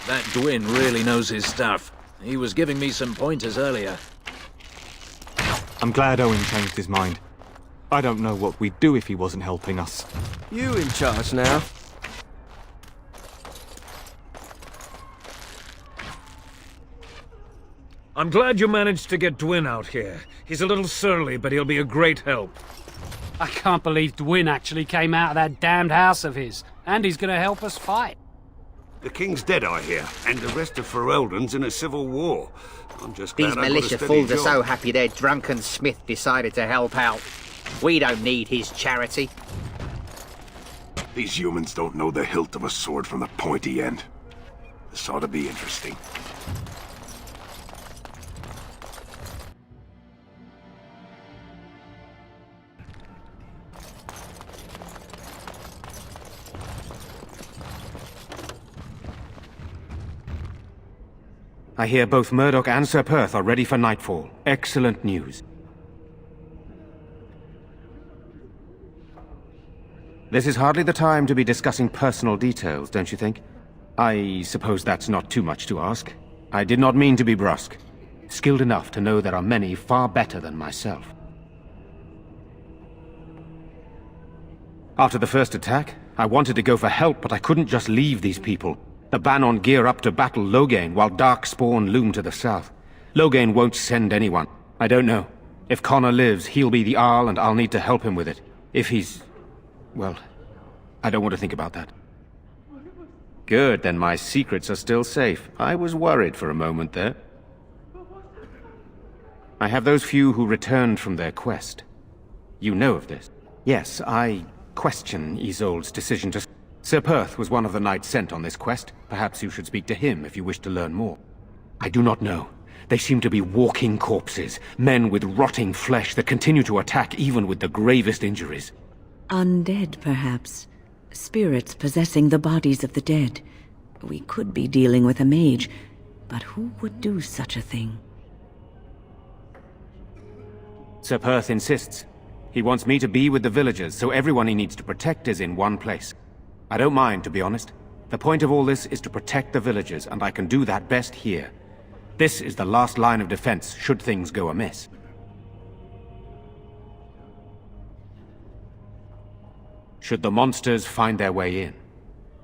That Dwyn really knows his stuff. He was giving me some pointers earlier. I'm glad Owen changed his mind. I don't know what we'd do if he wasn't helping us. You in charge now? I'm glad you managed to get Dwyn out here. He's a little surly, but he'll be a great help. I can't believe Dwyn actually came out of that damned house of his. And he's gonna help us fight. The king's dead, I hear, and the rest of Ferelden's in a civil war. I'm just glad These I got a militia steady fools are job. so happy their drunken Smith decided to help out. We don't need his charity. These humans don't know the hilt of a sword from the pointy end. This ought to be interesting. I hear both Murdoch and Sir Perth are ready for nightfall. Excellent news. This is hardly the time to be discussing personal details, don't you think? I suppose that's not too much to ask. I did not mean to be brusque. Skilled enough to know there are many far better than myself. After the first attack, I wanted to go for help, but I couldn't just leave these people. The Bannon gear up to battle Loghain, while Darkspawn loom to the south. Loghain won't send anyone. I don't know. If Connor lives, he'll be the Arl, and I'll need to help him with it. If he's... well, I don't want to think about that. Good, then my secrets are still safe. I was worried for a moment there. I have those few who returned from their quest. You know of this? Yes, I question Isolde's decision to... Sir Perth was one of the knights sent on this quest. Perhaps you should speak to him if you wish to learn more. I do not know. They seem to be walking corpses, men with rotting flesh that continue to attack even with the gravest injuries. Undead, perhaps. Spirits possessing the bodies of the dead. We could be dealing with a mage, but who would do such a thing? Sir Perth insists. He wants me to be with the villagers, so everyone he needs to protect is in one place. I don't mind, to be honest. The point of all this is to protect the villagers, and I can do that best here. This is the last line of defense, should things go amiss. Should the monsters find their way in.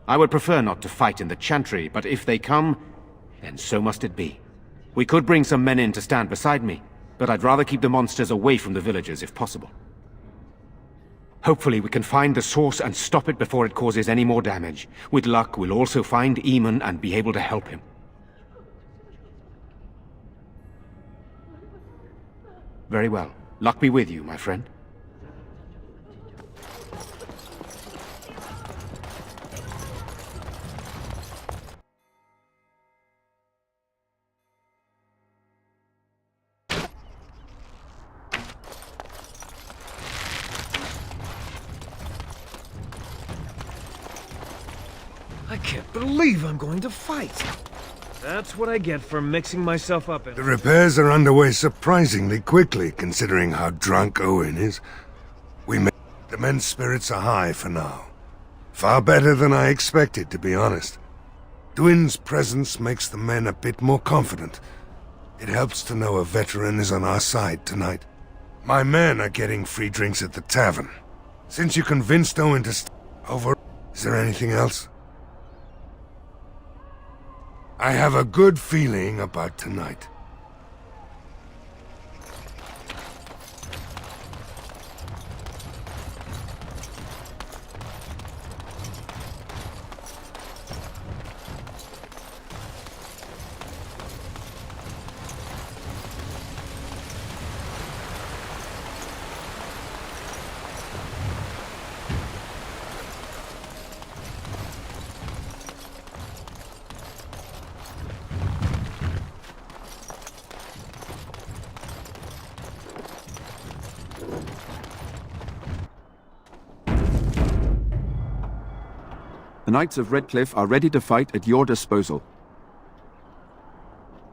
I would prefer not to fight in the Chantry, but if they come, then so must it be. We could bring some men in to stand beside me, but I'd rather keep the monsters away from the villagers if possible. Hopefully we can find the source and stop it before it causes any more damage. With luck, we'll also find Eamon and be able to help him. Very well. Luck be with you, my friend. I can't believe I'm going to fight. That's what I get for mixing myself up in... The repairs are underway surprisingly quickly, considering how drunk Owen is. The men's spirits are high for now. Far better than I expected, to be honest. Dwyn's presence makes the men a bit more confident. It helps to know a veteran is on our side tonight. My men are getting free drinks at the tavern. Since you convinced Owen to over... Is there anything else? I have a good feeling about tonight. The Knights of Redcliffe are ready to fight at your disposal.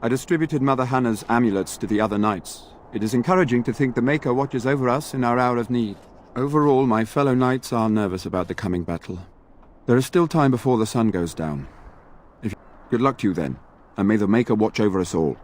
I distributed Mother Hannah's amulets to the other knights. It is encouraging to think the Maker watches over us in our hour of need. Overall, my fellow knights are nervous about the coming battle. There is still time before the sun goes down. Good luck to you then, and may the Maker watch over us all.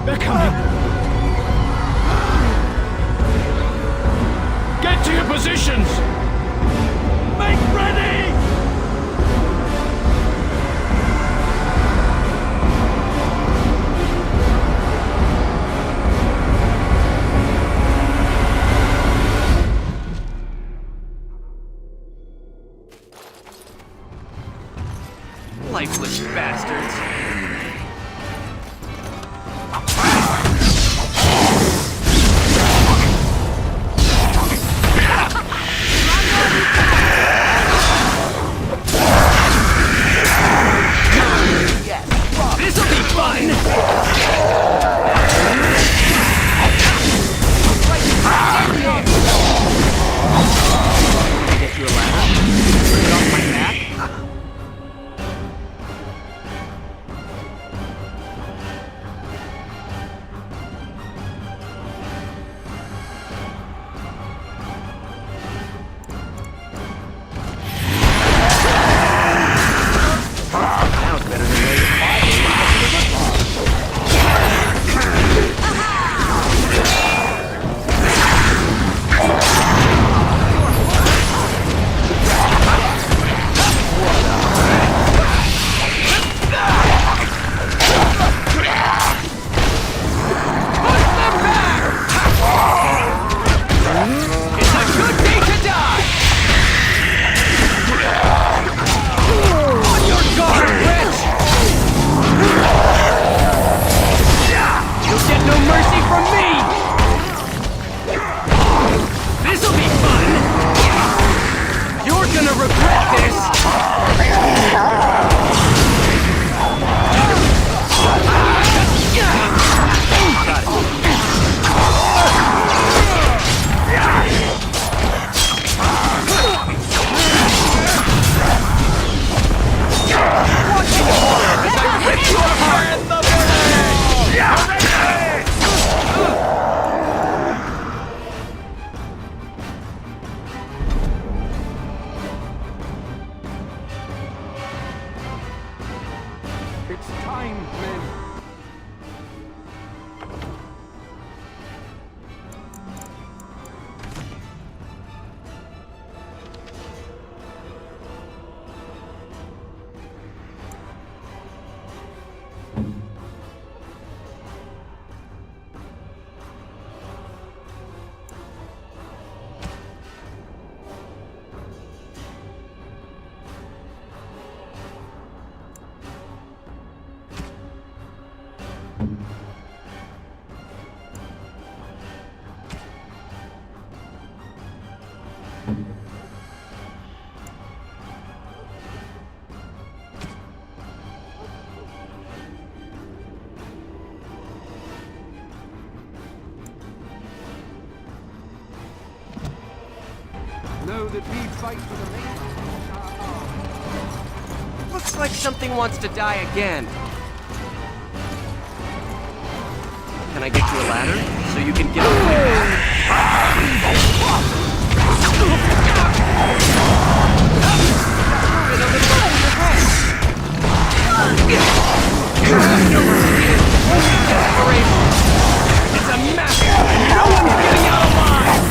They're coming! Get to your positions! Make ready! Lifeless bastards. This'll be fun! Get you a ladder? Bring it off my back? It's time, men. Know that we fight for the main. Looks like something wants to die again. Can I get you a ladder so you can get It's a mess! No one's getting out alive!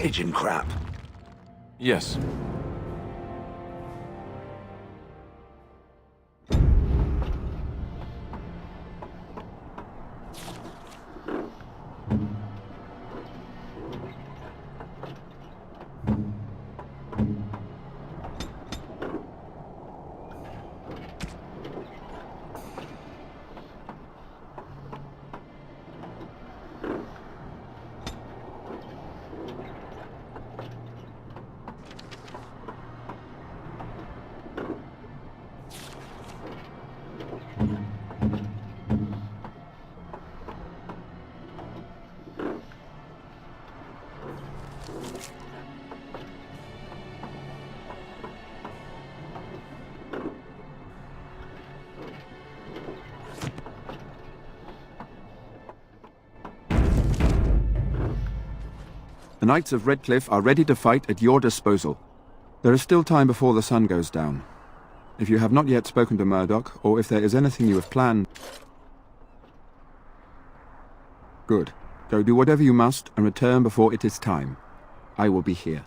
pigeon crap. Yes. The Knights of Redcliffe are ready to fight at your disposal. There is still time before the sun goes down. If you have not yet spoken to Murdoch, or if there is anything you have planned... Good. Go do whatever you must, and return before it is time. I will be here.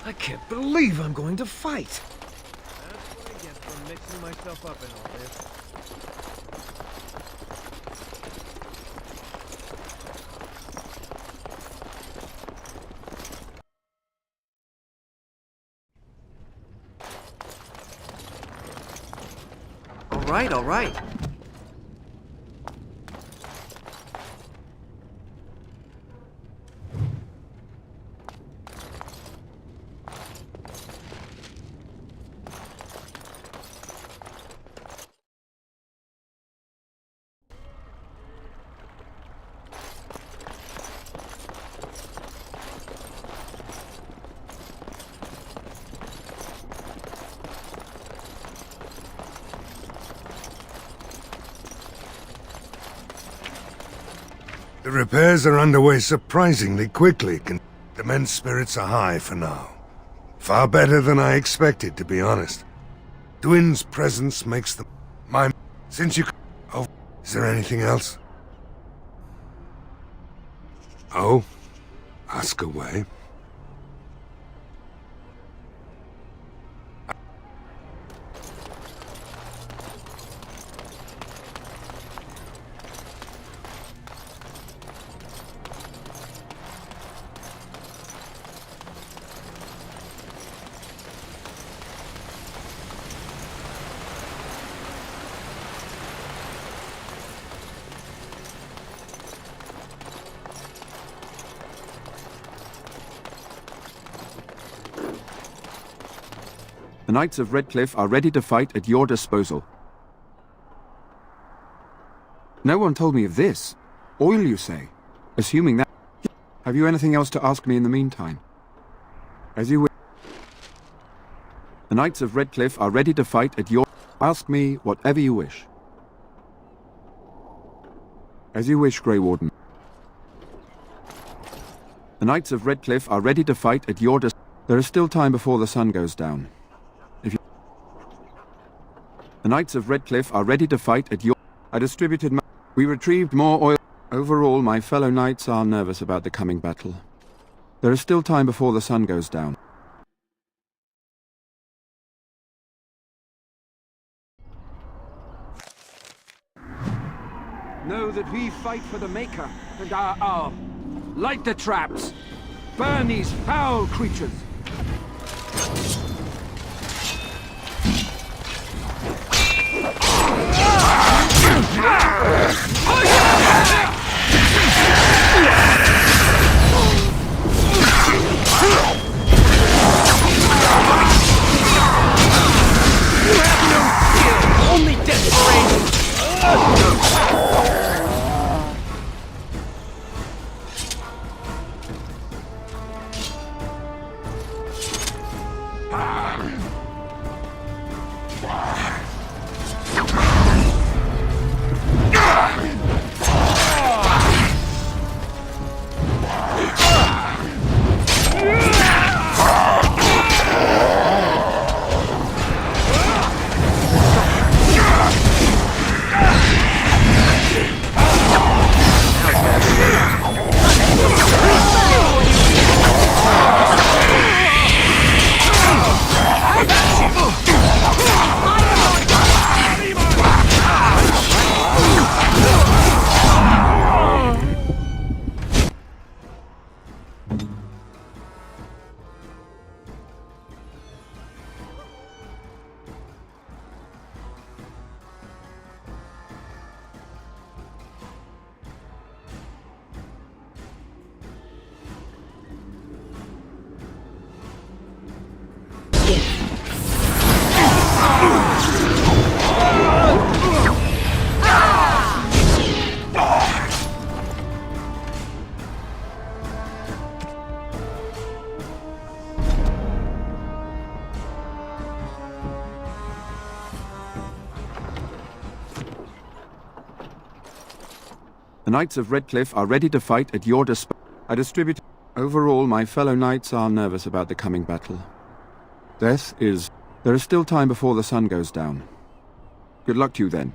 I can't believe I'm going to fight. That's what I get for mixing myself up in all this. All right. The repairs are underway surprisingly quickly. The men's spirits are high for now. Far better than I expected, to be honest. Dwin's presence makes them... Since you... Oh, is there anything else? Oh? Ask away. The Knights of Redcliffe are ready to fight at your disposal. No one told me of this. Oil, you say? Assuming that... Have you anything else to ask me in the meantime? As you wish. The Knights of Redcliffe are ready to fight at your... Ask me whatever you wish. As you wish, Grey Warden. The Knights of Redcliffe are ready to fight at your... There is still time before the sun goes down. The Knights of Redcliffe are ready to fight at your... I distributed my... We retrieved more oil. Overall, my fellow knights are nervous about the coming battle. There is still time before the sun goes down. Know that we fight for the Maker and our hour. Light the traps. Burn these foul creatures. Only desperation! The Knights of Redcliffe are ready to fight at your disposal. I distribute... Overall, my fellow knights are nervous about the coming battle. Death is... There is still time before the sun goes down. Good luck to you then.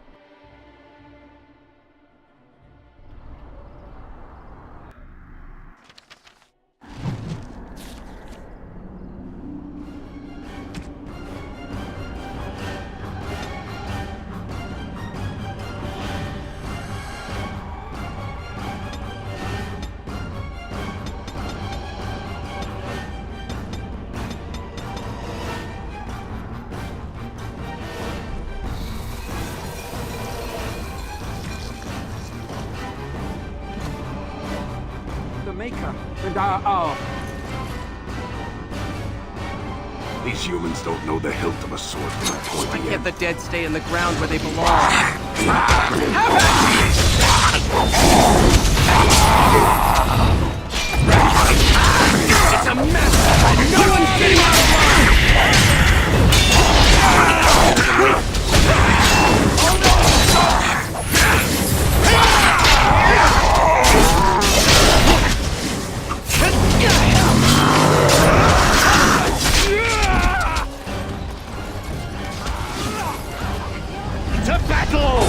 The Maker and our... These humans don't know the hilt of a sword from a pointy Why end. can't the dead stay in the ground where they belong? It's a mess! No one's getting out alive! To battle!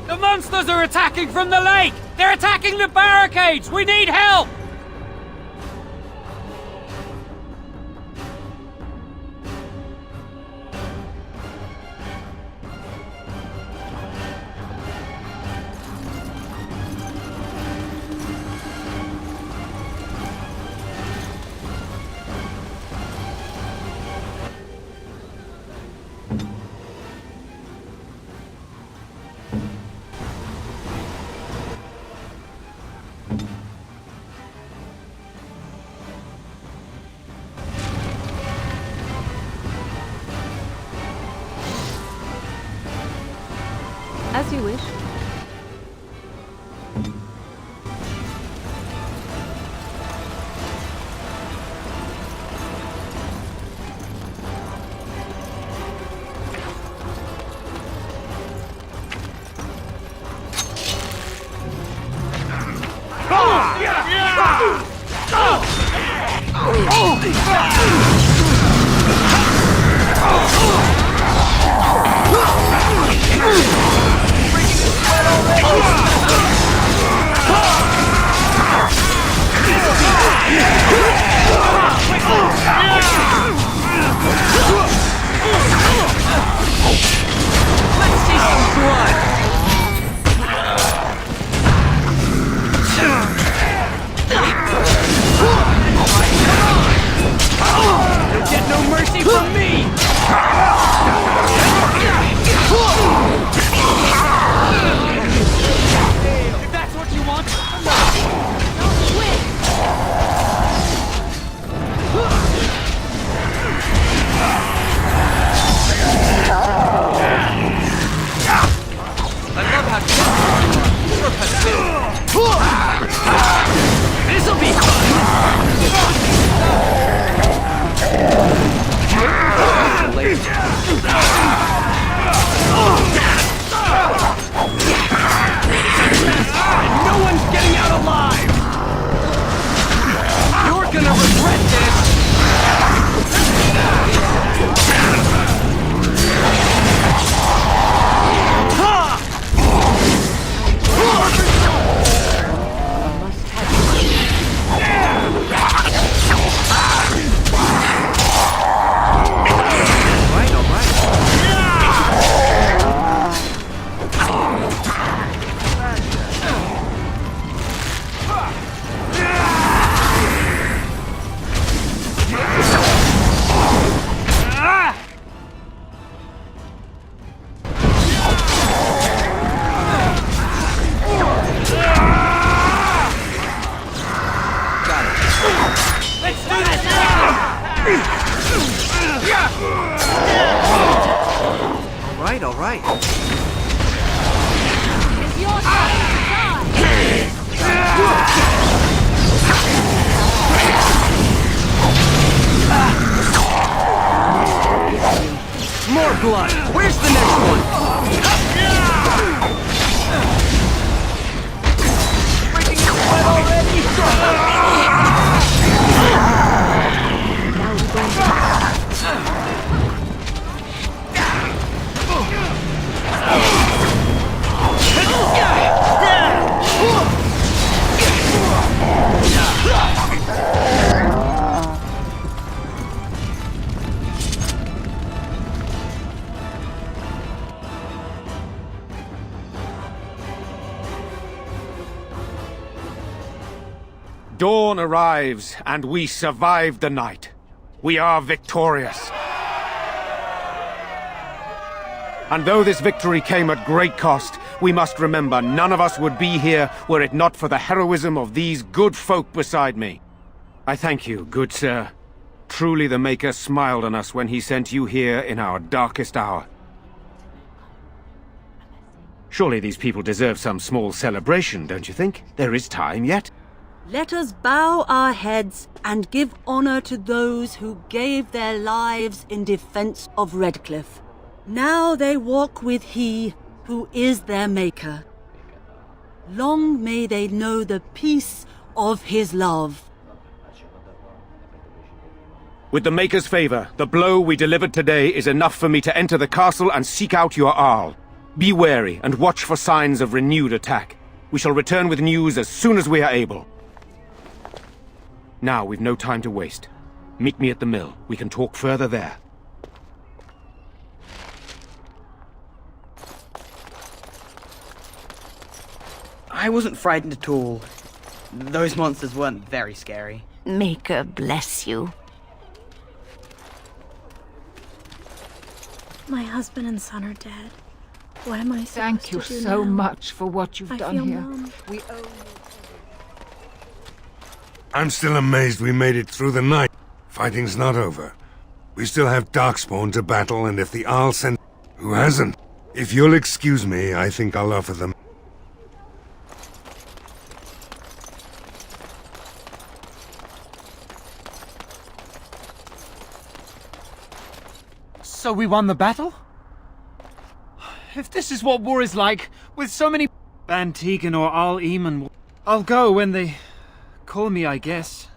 The monsters are attacking from the lake! They're attacking the barricades! We need help! As you wish. All right. It's your turn to die. More blood. Where's the next one? Breaking your sweat already. Dawn arrives, and we survived the night. We are victorious. And though this victory came at great cost, we must remember none of us would be here were it not for the heroism of these good folk beside me. I thank you, good sir. Truly the Maker smiled on us when he sent you here in our darkest hour. Surely these people deserve some small celebration, don't you think? There is time yet. Let us bow our heads and give honor to those who gave their lives in defense of Redcliffe. Now they walk with He who is their Maker. Long may they know the peace of His love. With the Maker's favor, the blow we delivered today is enough for me to enter the castle and seek out your Arl. Be wary and watch for signs of renewed attack. We shall return with news as soon as we are able. Now we've no time to waste. Meet me at the mill. We can talk further there. I wasn't frightened at all. Those monsters weren't very scary. Maker bless you. My husband and son are dead. What am I supposed Thank you to do so now? much for what you've I done feel here. numb. We owe you. I'm still amazed we made it through the night. Fighting's not over. We still have Darkspawn to battle, and if the Arl sent... Who hasn't? If you'll excuse me, I think I'll offer them. So we won the battle? If this is what war is like, with so many... Antigon or Al-Eamon... I'll go when they call me, I guess.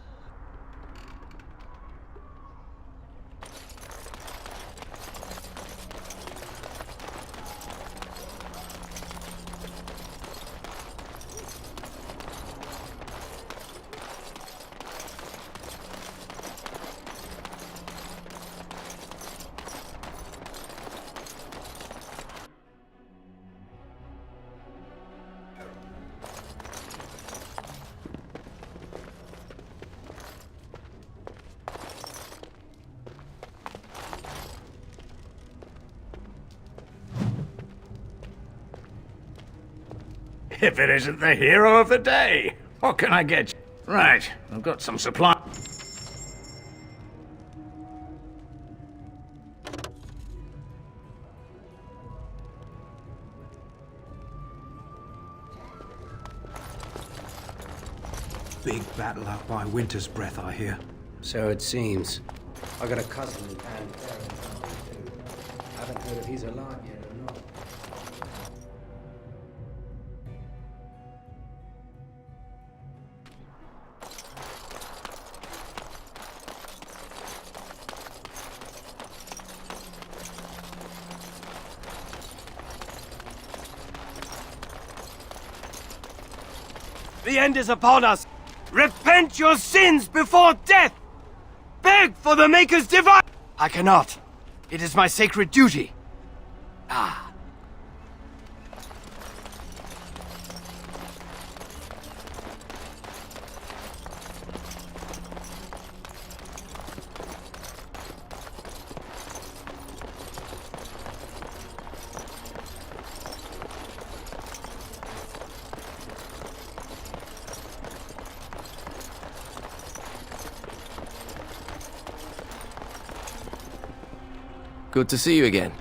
If it isn't the hero of the day, what can I get you? Right, I've got some supply. Big battle out by Winter's Breath, I hear. So it seems. I got a cousin in Pandaria too. Haven't heard if he's alive yet or not. The end is upon us! Repent your sins before death! Beg for the Maker's divine— I cannot. It is my sacred duty. Ah. Good to see you again.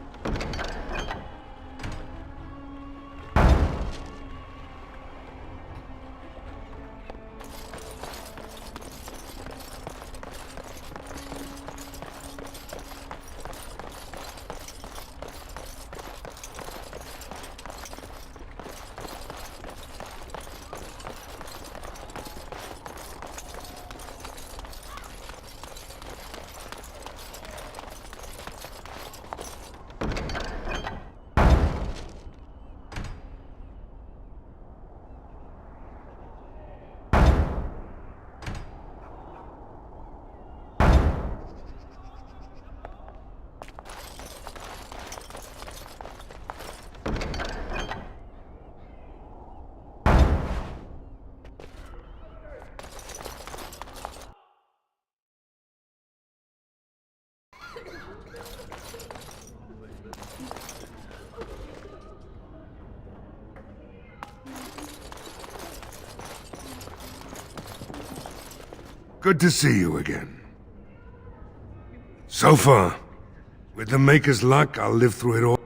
Good to see you again. So far, with the Maker's luck, I'll live through it all.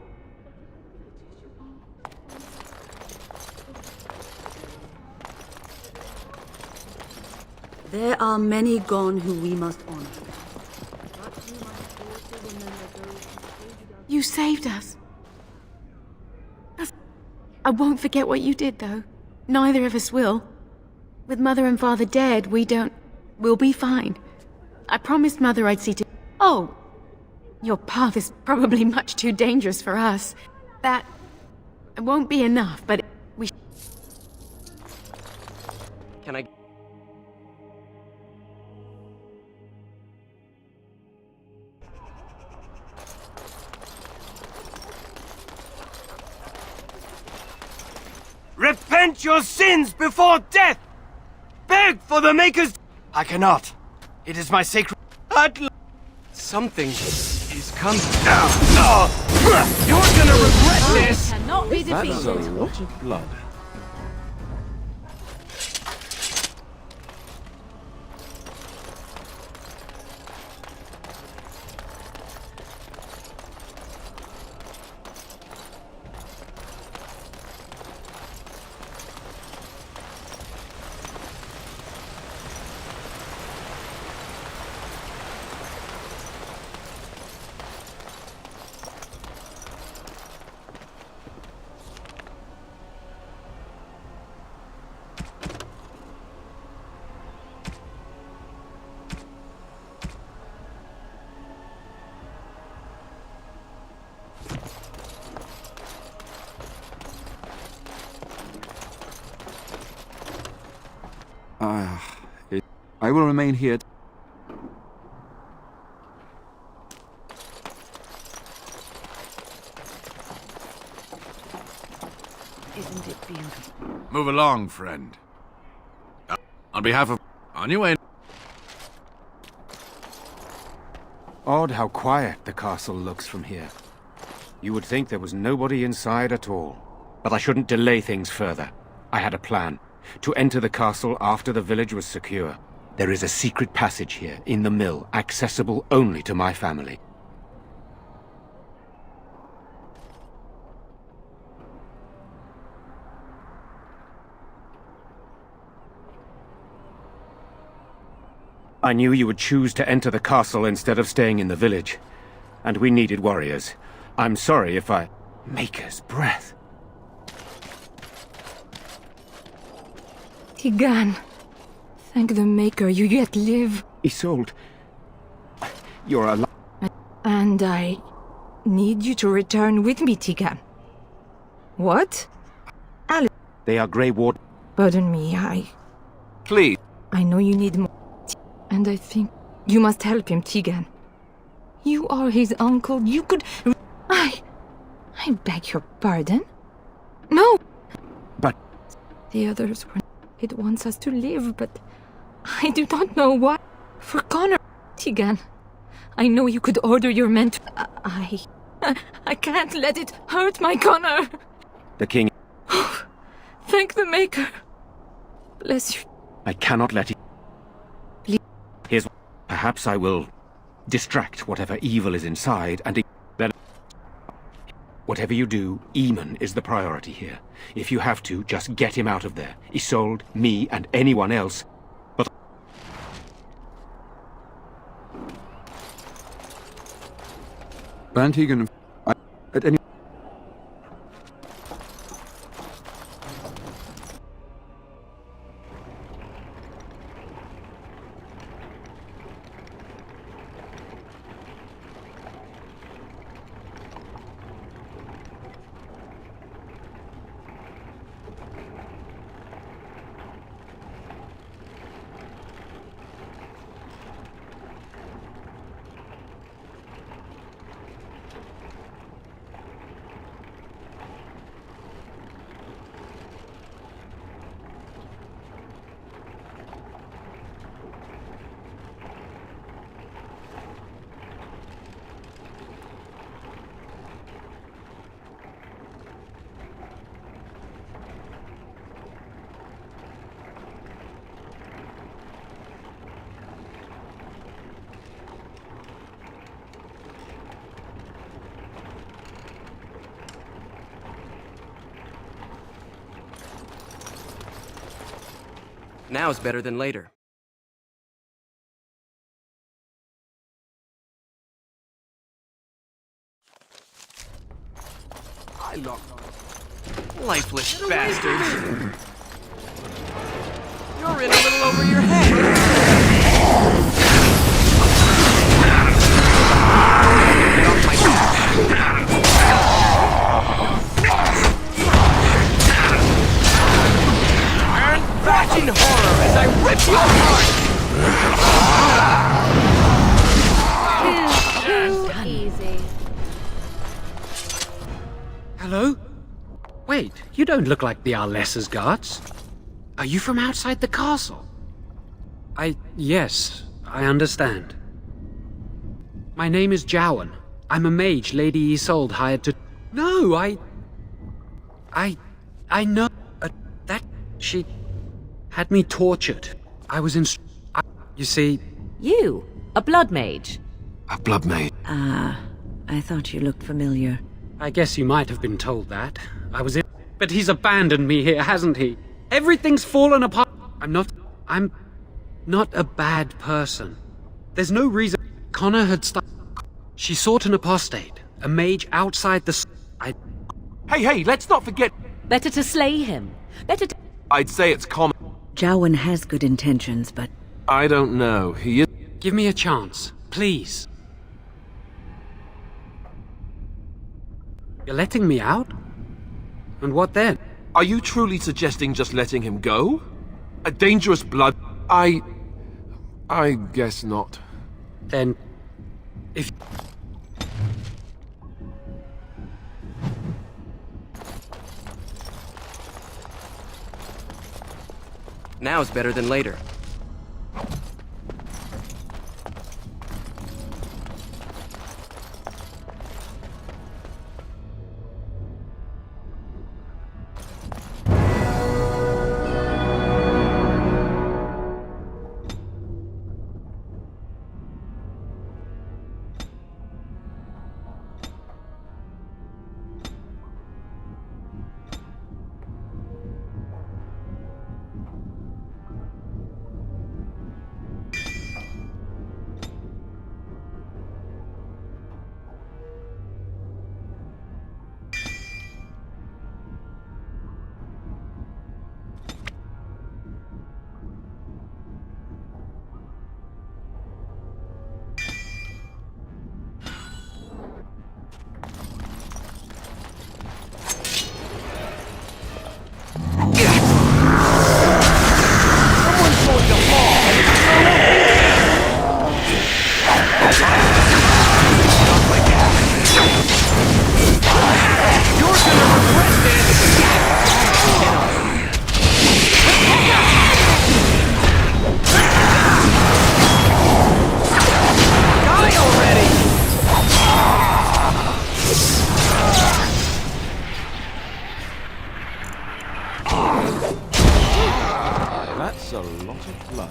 There are many gone who we must honor. You saved us. I won't forget what you did, though. Neither of us will. With Mother and Father dead, we'll be fine. I promised Mother I'd see to— Oh! Your path is probably much too dangerous for us. That won't be enough, but we— Can I... Repent your sins before death! Beg for the Maker's— I cannot. It is my sacred— Something is coming. You're gonna regret this! cannot be defeated. That's a lot of blood. I will remain here. Isn't it beautiful? Move along, friend. On behalf of... On your way. Odd how quiet the castle looks from here. You would think there was nobody inside at all. But I shouldn't delay things further. I had a plan. To enter the castle after the village was secure. There is a secret passage here, in the mill, accessible only to my family. I knew you would choose to enter the castle instead of staying in the village. And we needed warriors. I'm sorry if I... Maker's breath. Tigan, thank the Maker you yet live. Isolde, you're alive. And I need you to return with me, Tigan. What? Alice. They are Grey Ward. Pardon me, Please. I know you need more. And I think you must help him, Tigan. You are his uncle. You could... I beg your pardon? No! But... The others were... It wants us to live, but... I do not know why. For Connor, Tigan. I know you could order your men to... I can't let it hurt my Connor. The king... Thank the Maker. Bless you. I cannot let it... Here's... Perhaps I will distract whatever evil is inside and... Whatever you do, Eamon is the priority here. If you have to, just get him out of there. Isolde, me, and anyone else. But... Van Tegan, at any... Now's better than later. I love lifeless bastards. You're in a little over your head. Get off my back. Back in horror as I rip you apart! Easy. Hello? Wait, you don't look like the Arlessa's guards. Are you from outside the castle? Yes, I understand. My name is Jowan. I'm a mage Lady Isolde hired to... No, I know... that... she... had me tortured. I was in... you see... You? A blood mage? A blood mage. Ah, I thought you looked familiar. I guess you might have been told that. I was in... But he's abandoned me here, hasn't he? Everything's fallen apart. I'm not a bad person. There's no reason... Connor had She sought an apostate. A mage outside the... Hey, let's not forget... Better to slay him. Better to... I'd say it's common. Jowan has good intentions, but... I don't know. He is... Give me a chance, please. You're letting me out? And what then? Are you truly suggesting just letting him go? A dangerous blood... I guess not. Then, if... Now is better than later. That's a lot of blood.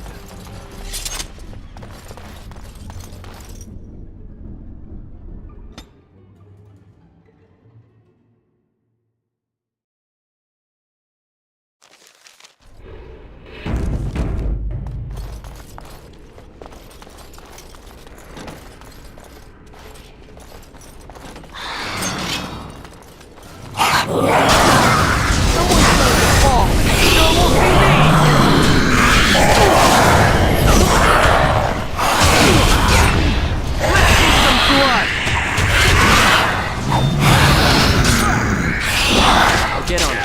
Get on it.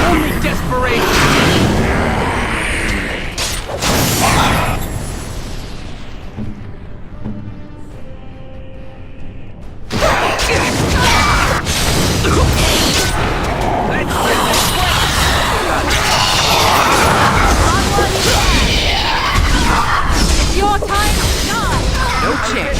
Only desperation. It's your time to shine! No chance.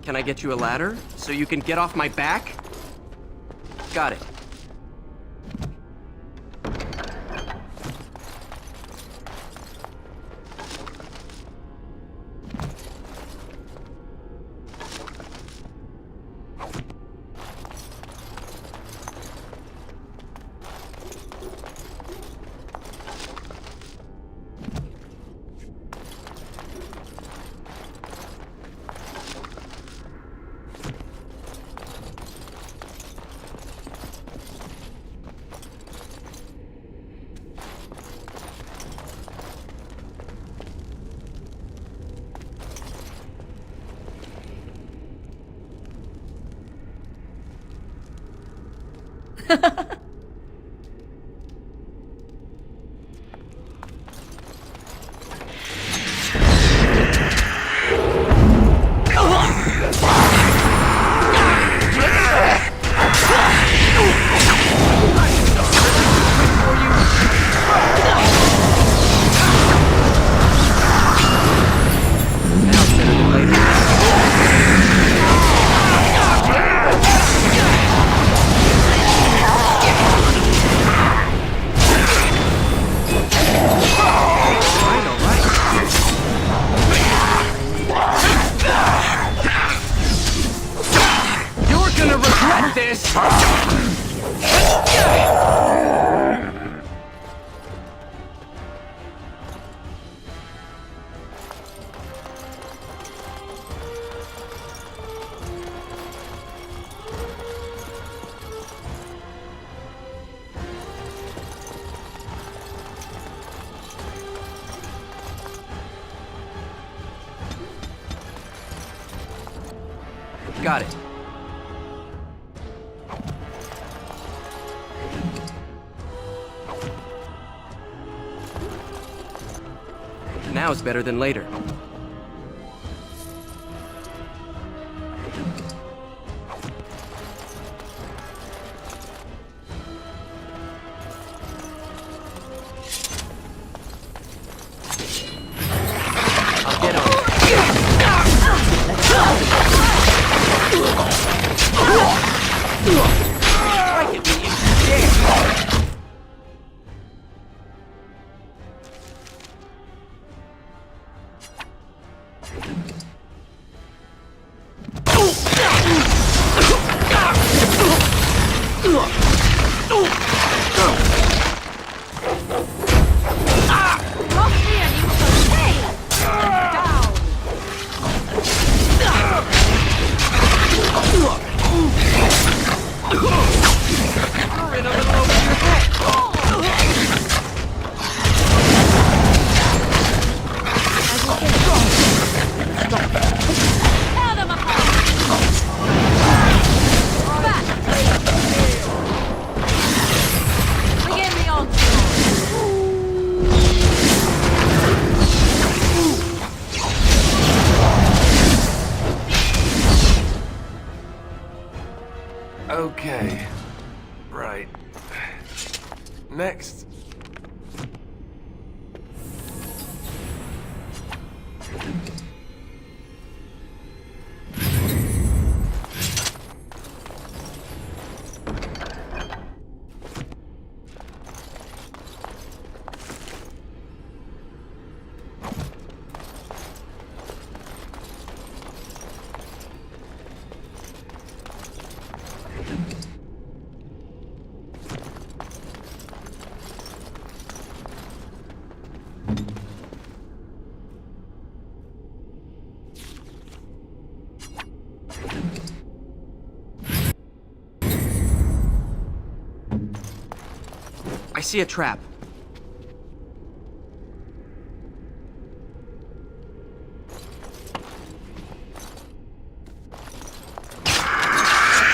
Can I get you a ladder so you can get off my back? Got it. this! Got it. Now is better than later. I'll get on it. Okay. Right. Next. I see a trap.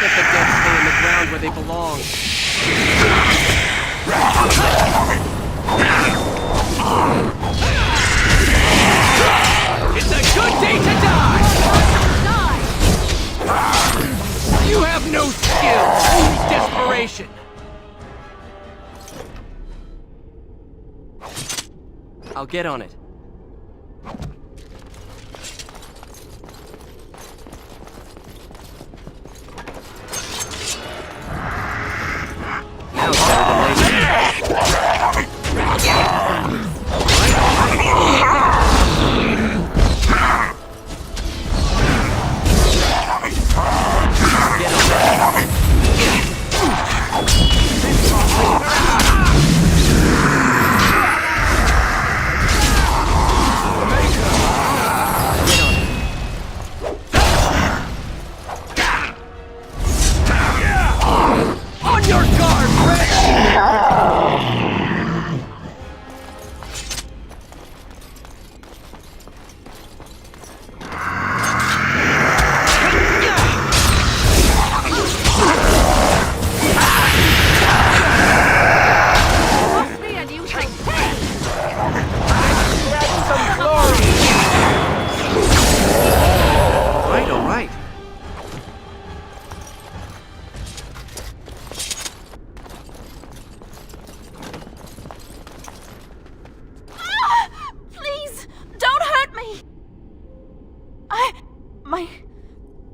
Let the dead stay in the ground where they belong. It's a good day to die! You have no skill, only desperation. I'll get on it. Now it's better than later. Get on it.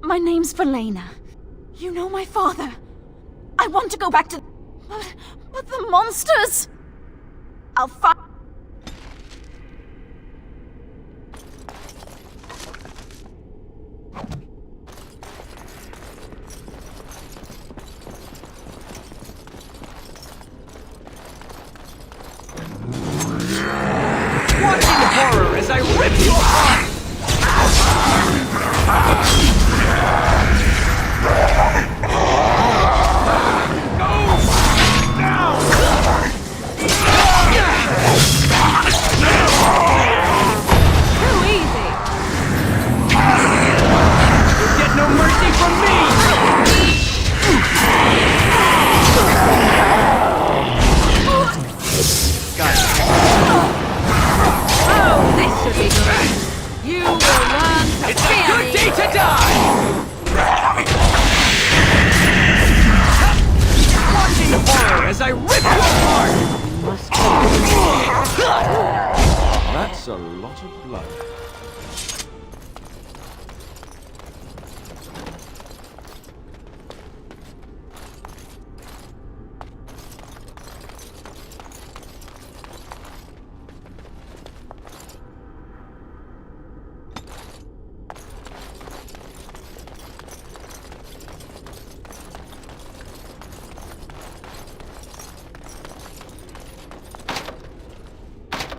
My name's Valena. You know my father. I want to go back to... But the monsters... I'll find...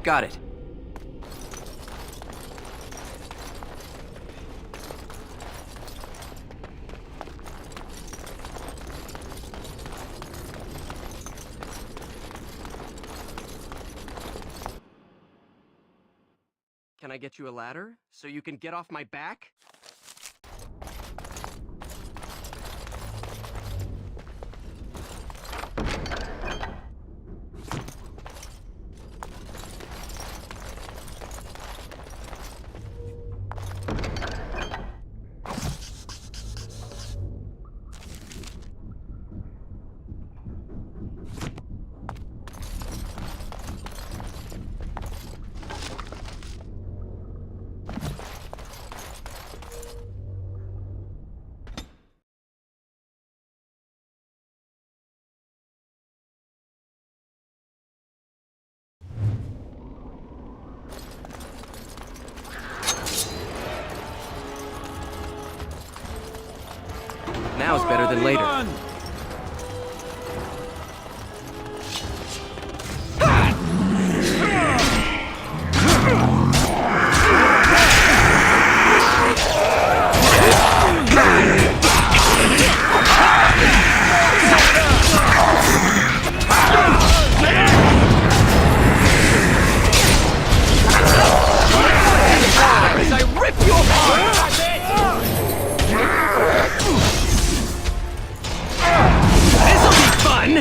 Got it. Can I get you a ladder so you can get off my back? Now is better than later. As I rip your heart! This'll be fun!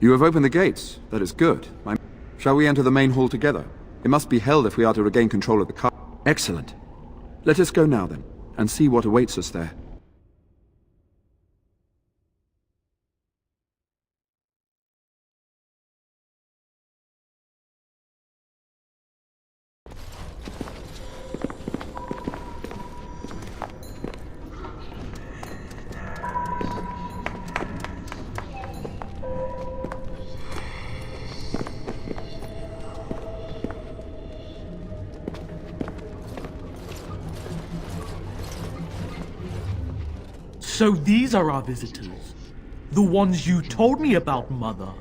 You have opened the gates. That is good. Shall we enter the main hall together? It must be held if we are to regain control of the car. Excellent. Let us go now then, and see what awaits us there. So these are our visitors? The ones you told me about, Mother?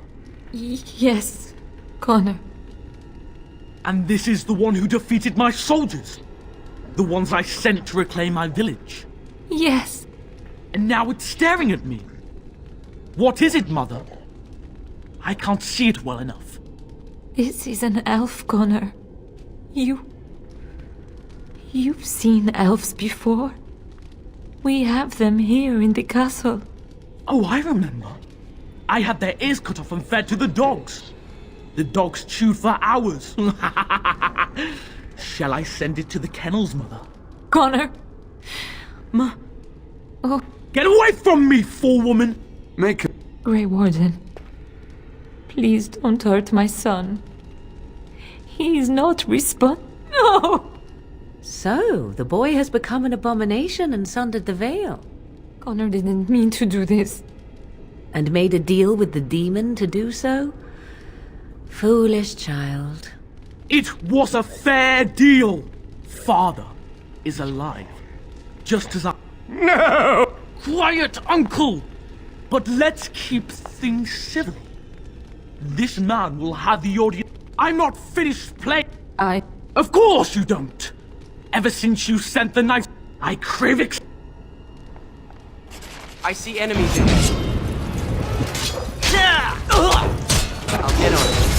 Yes, Connor. And this is the one who defeated my soldiers? The ones I sent to reclaim my village? Yes. And now it's staring at me. What is it, Mother? I can't see it well enough. This is an elf, Connor. You've seen elves before. We have them here in the castle. Oh, I remember. I had their ears cut off and fed to the dogs. The dogs chewed for hours. Shall I send it to the kennels, Mother? Connor! Oh. Get away from me, fool woman! Grey Warden, please don't hurt my son. He is not No! So, the boy has become an abomination and sundered the veil. Connor didn't mean to do this. And made a deal with the demon to do so? Foolish child. It was a fair deal. Father is alive. Just as I... No! Quiet, Uncle! But let's keep things civil. This man will have the audience. I'm not finished playing. Of course you don't. Ever since you sent the knife, I crave I see enemies in there. I'll get on it.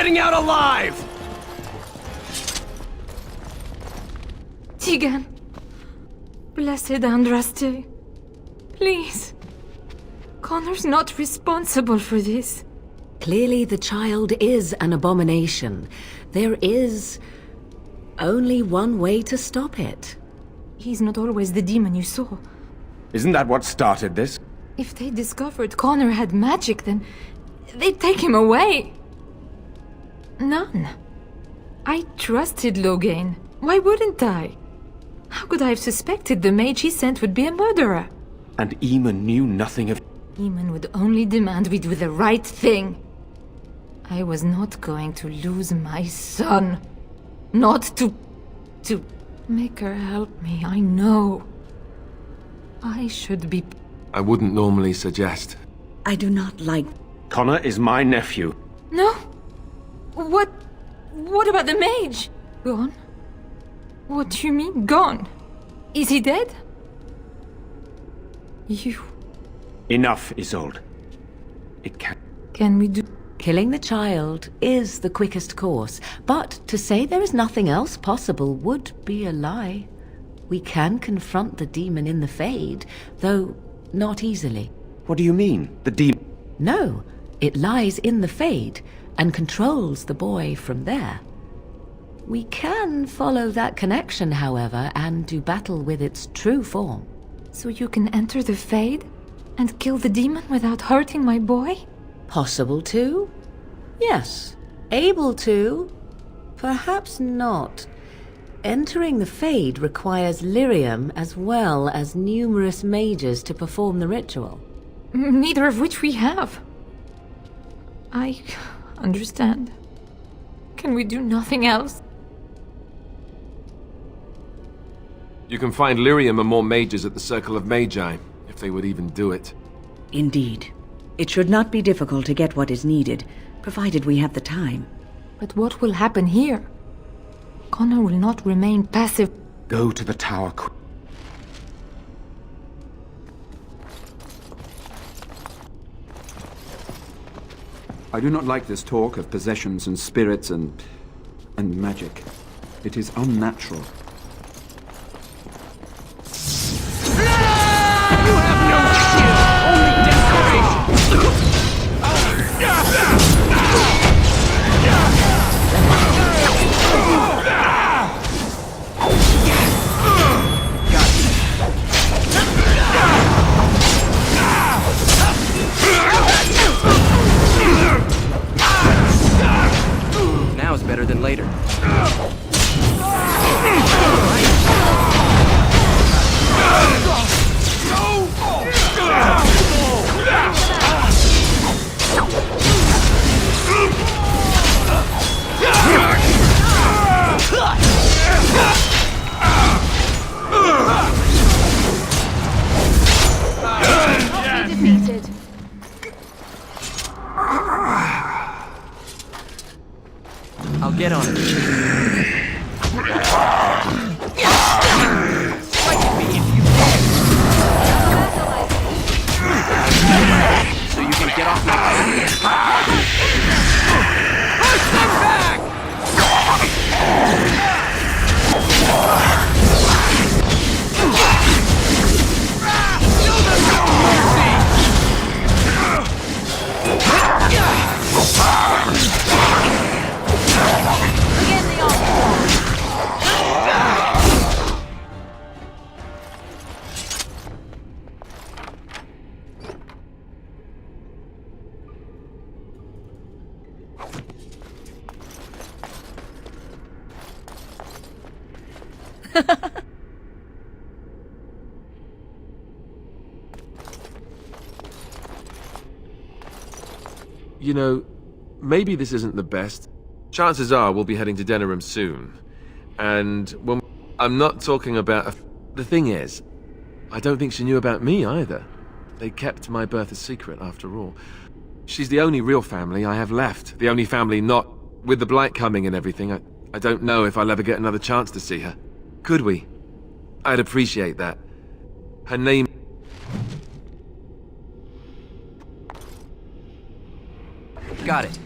getting out alive! Tegan. Blessed Andraste. Please. Connor's not responsible for this. Clearly the child is an abomination. There is only one way to stop it. He's not always the demon you saw. Isn't that what started this? If they discovered Connor had magic, then they'd take him away. None. I trusted Logain. Why wouldn't I? How could I have suspected the mage he sent would be a murderer? And Eamon knew nothing of... Eamon would only demand we do the right thing. I was not going to lose my son. Not to make her help me, I know. I should be... I wouldn't normally suggest. I do not like... Connor is my nephew. No? What about the mage? Gone? What do you mean, gone? Is he dead? You... Enough, Isolde. It can... Can we do... Killing the child is the quickest course, but to say there is nothing else possible would be a lie. We can confront the demon in the Fade, though not easily. What do you mean, the demon? No, it lies in the Fade and controls the boy from there. We can follow that connection, however, and do battle with its true form. So you can enter the Fade and kill the demon without hurting my boy? Possible to? Yes. Able to? Perhaps not. Entering the Fade requires lyrium as well as numerous mages to perform the ritual. Neither of which we have. I understand. Can we do nothing else? You can find lyrium and more mages at the Circle of Magi, if they would even do it. Indeed. It should not be difficult to get what is needed, provided we have the time. But what will happen here? Connor will not remain passive. Go to the tower. I do not like this talk of possessions and spirits and magic. It is unnatural. Now is better than later. Defeated. I'll get on it. Strike me if you can. So you can get off my back. Push them back! Show them no mercy! Begin the onslaught. You know, maybe this isn't the best. Chances are we'll be heading to Denerim soon. And when... I'm not talking about... The thing is, I don't think she knew about me either. They kept my birth a secret, after all. She's the only real family I have left. The only family not... With the Blight coming and everything, I don't know if I'll ever get another chance to see her. Could we? I'd appreciate that. Her name... Got it.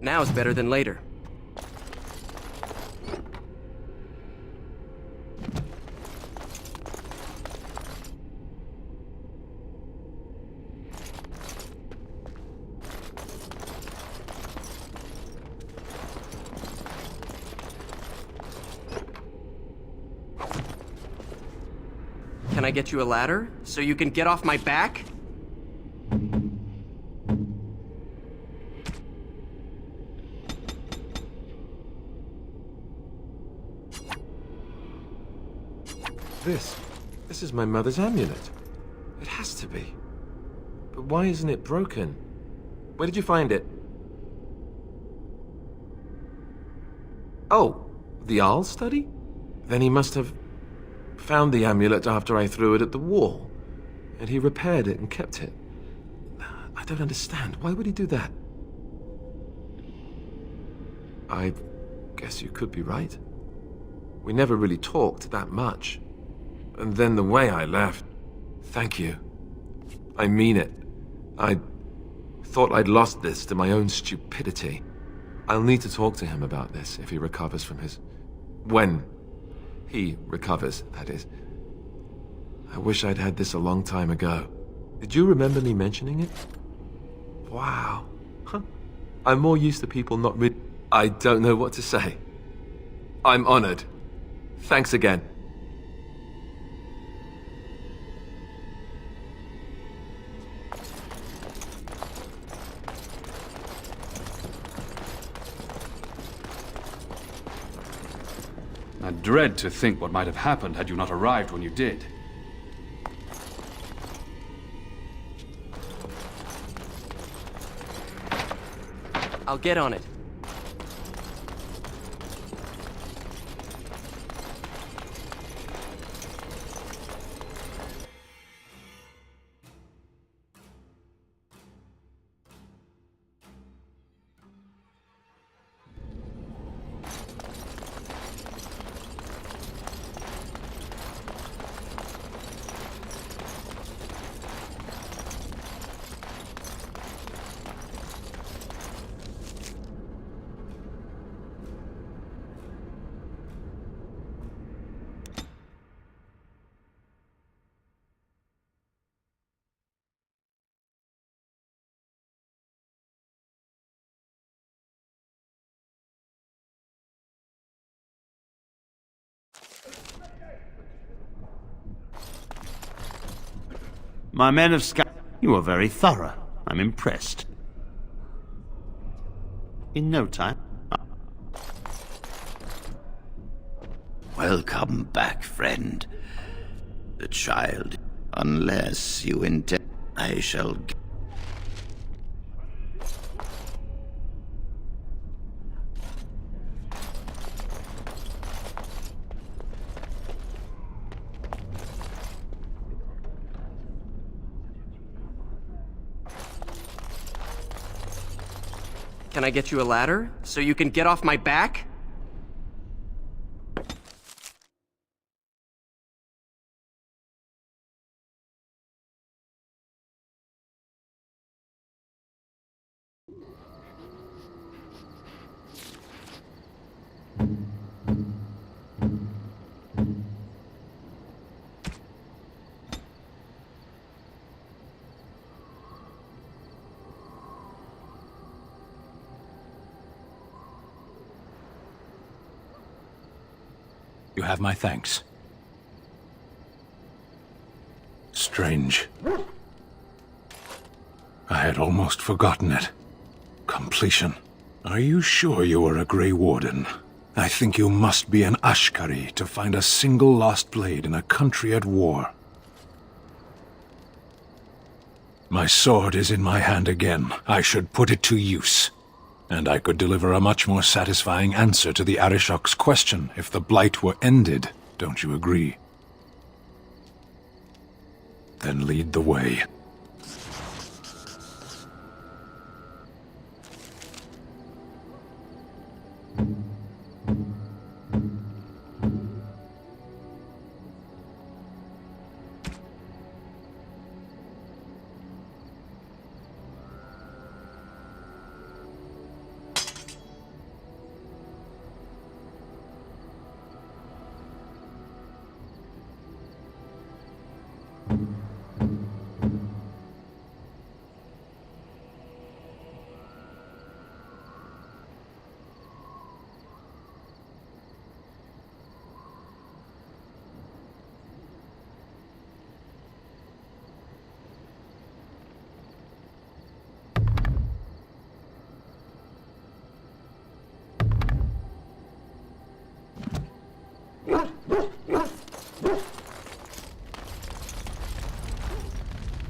Now's better than later. Can I get you a ladder so you can get off my back? This is my mother's amulet. It has to be. But why isn't it broken? Where did you find it? Oh, the Arl study? Then he must have found the amulet after I threw it at the wall. And he repaired it and kept it. I don't understand. Why would he do that? I guess you could be right. We never really talked that much. And then the way I left... Thank you. I mean it. I thought I'd lost this to my own stupidity. I'll need to talk to him about this if he recovers from his... When he recovers, that is. I wish I'd had this a long time ago. Did you remember me mentioning it? Wow. Huh. I'm more used to people not really... I don't know what to say. I'm honored. Thanks again. I dread to think what might have happened had you not arrived when you did. I'll get on it. My men of Sky, you are very thorough. I'm impressed. In no time. Welcome back, friend. The child, unless you intend, I shall... Can I get you a ladder so you can get off my back? You have my thanks. Strange. I had almost forgotten it. Completion. Are you sure you are a Grey Warden? I think you must be an Ashkari to find a single lost blade in a country at war. My sword is in my hand again. I should put it to use. And I could deliver a much more satisfying answer to the Arishok's question if the Blight were ended. Don't you agree? Then lead the way.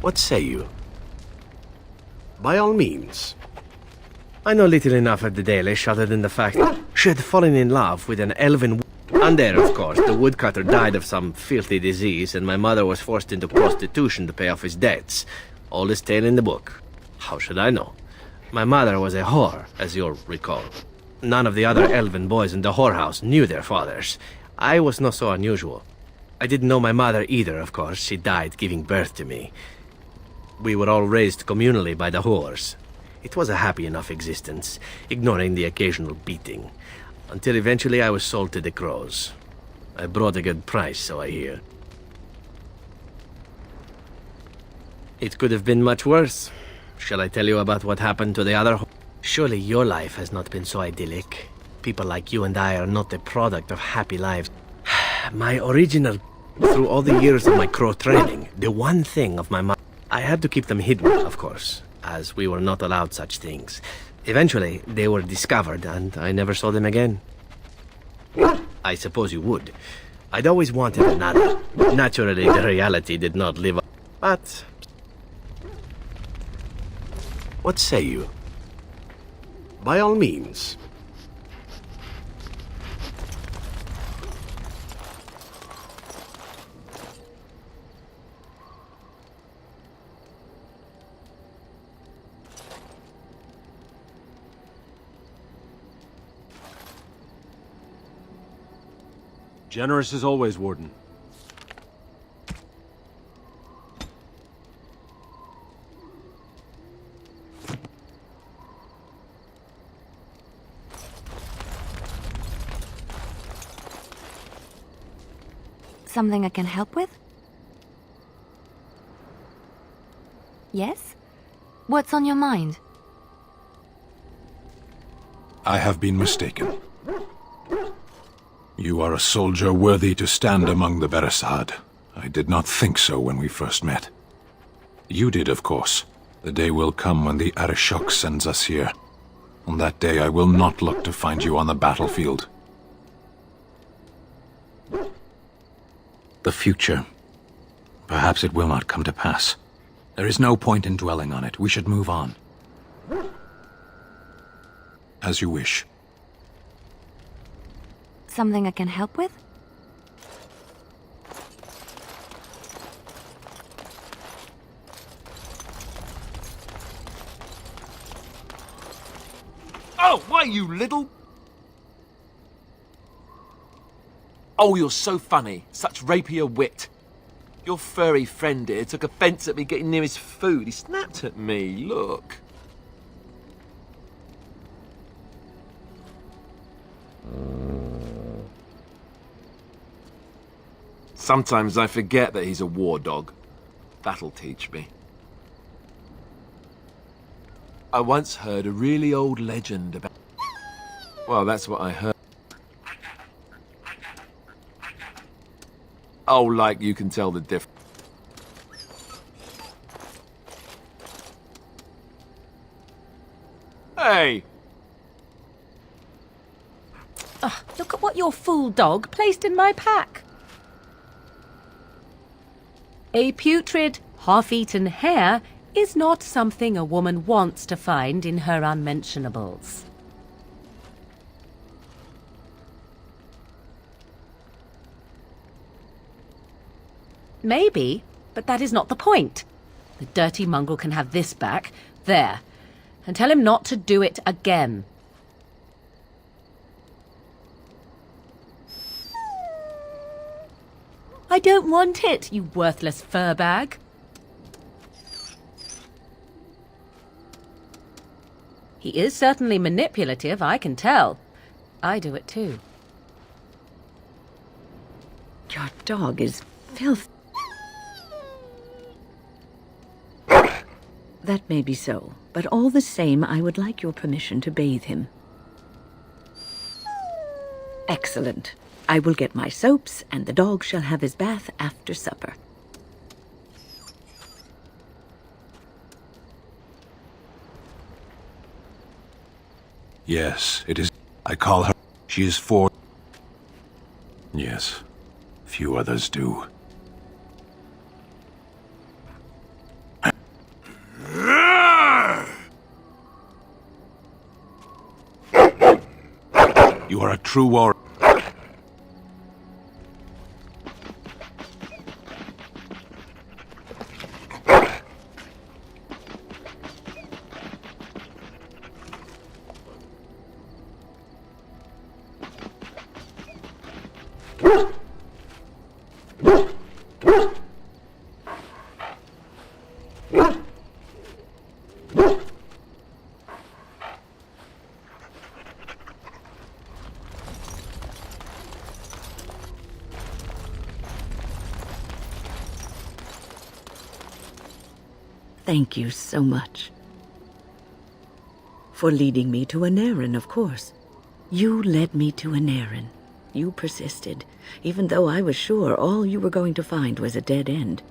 What say you? By all means. I know little enough of the Dalish other than the fact she had fallen in love with an elven. And there, of course, the woodcutter died of some filthy disease, and my mother was forced into prostitution to pay off his debts. Oldest tale in the book. How should I know? My mother was a whore, as you'll recall. None of the other elven boys in the whorehouse knew their fathers. I was not so unusual. I didn't know my mother either, of course. She died giving birth to me. We were all raised communally by the whores. It was a happy enough existence, ignoring the occasional beating. Until eventually I was sold to the crows. I brought a good price, so I hear. It could have been much worse. Shall I tell you about what happened to the other? Surely your life has not been so idyllic. People like you and I are not the product of happy lives. My original... Through all the years of my crow training, the one thing of my mind... I had to keep them hidden, of course, as we were not allowed such things. Eventually, they were discovered, and I never saw them again. I suppose you would. I'd always wanted another. Naturally, the reality did not live up. But... What say you? By all means. Generous as always, Warden. Something I can help with? Yes? What's on your mind? I have been mistaken. You are a soldier worthy to stand among the Beresad. I did not think so when we first met. You did, of course. The day will come when the Arishok sends us here. On that day, I will not look to find you on the battlefield. The future. Perhaps it will not come to pass. There is no point in dwelling on it. We should move on. As you wish. Something I can help with? Oh, why, you little... Oh, you're so funny. Such rapier wit. Your furry friend here took offence at me getting near his food. He snapped at me, look. Sometimes I forget that he's a war dog. That'll teach me. I once heard a really old legend about... Well, that's what I heard. Oh, like you can tell the difference. Hey! Look at what your fool dog placed in my pack. A putrid, half-eaten hare is not something a woman wants to find in her unmentionables. Maybe, but that is not the point. The dirty mongrel can have this back, there, and tell him not to do it again. I don't want it, you worthless fur bag. He is certainly manipulative, I can tell. I do it too. Your dog is filthy. That may be so, but all the same, I would like your permission to bathe him. Excellent. I will get my soaps, and the dog shall have his bath after supper. Yes, it is. I call her. She is 4. Yes, few others do. You are a true warrior. Thank you so much. For leading me to Anarin, of course. You led me to Anarin. You persisted, even though I was sure all you were going to find was a dead end.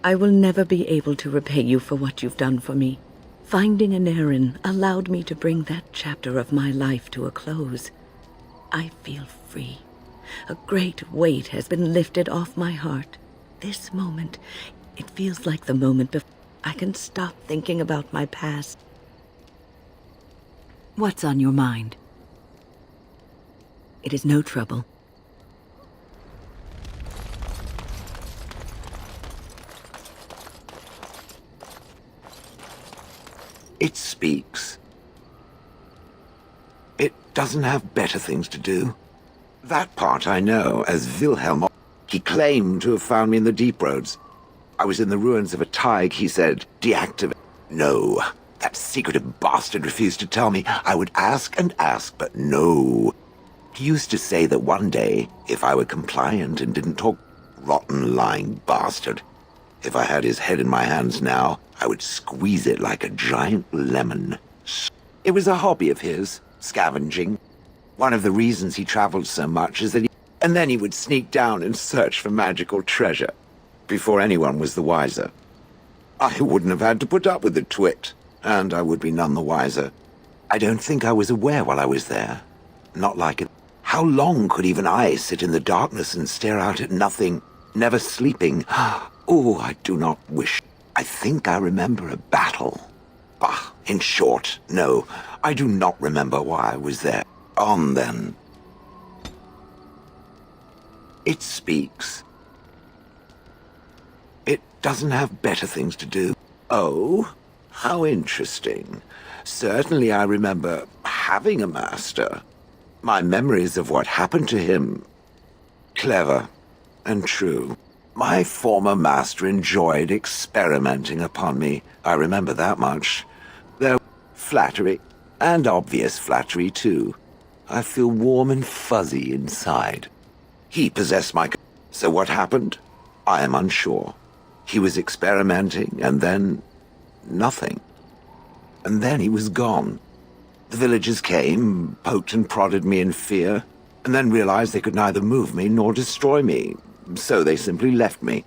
I will never be able to repay you for what you've done for me. Finding Anarin allowed me to bring that chapter of my life to a close. I feel free. A great weight has been lifted off my heart. This moment, it feels like the moment before I can stop thinking about my past. What's on your mind? It is no trouble. It speaks. It doesn't have better things to do. That part I know, as Wilhelm. He claimed to have found me in the Deep Roads. I was in the ruins of a Tig, he said. Deactivate. No. That secretive bastard refused to tell me. I would ask and ask, but no. He used to say that one day, if I were compliant and didn't talk, rotten, lying bastard. If I had his head in my hands now, I would squeeze it like a giant lemon. It was a hobby of his, scavenging. One of the reasons he traveled so much is that and then he would sneak down and search for magical treasure, before anyone was the wiser. I wouldn't have had to put up with the twit, and I would be none the wiser. I don't think I was aware while I was there. Not like it. How long could even I sit in the darkness and stare out at nothing, never sleeping? Oh, I do not wish. I think I remember a battle. Bah, in short, no, I do not remember why I was there. On then. It speaks. It doesn't have better things to do. Oh, how interesting. Certainly I remember having a master. My memories of what happened to him. Clever and true. My former master enjoyed experimenting upon me. I remember that much. There was flattery, and obvious flattery too. I feel warm and fuzzy inside. He possessed my... So what happened? I am unsure. He was experimenting, and then... nothing. And then he was gone. The villagers came, poked and prodded me in fear, and then realized they could neither move me nor destroy me. So they simply left me.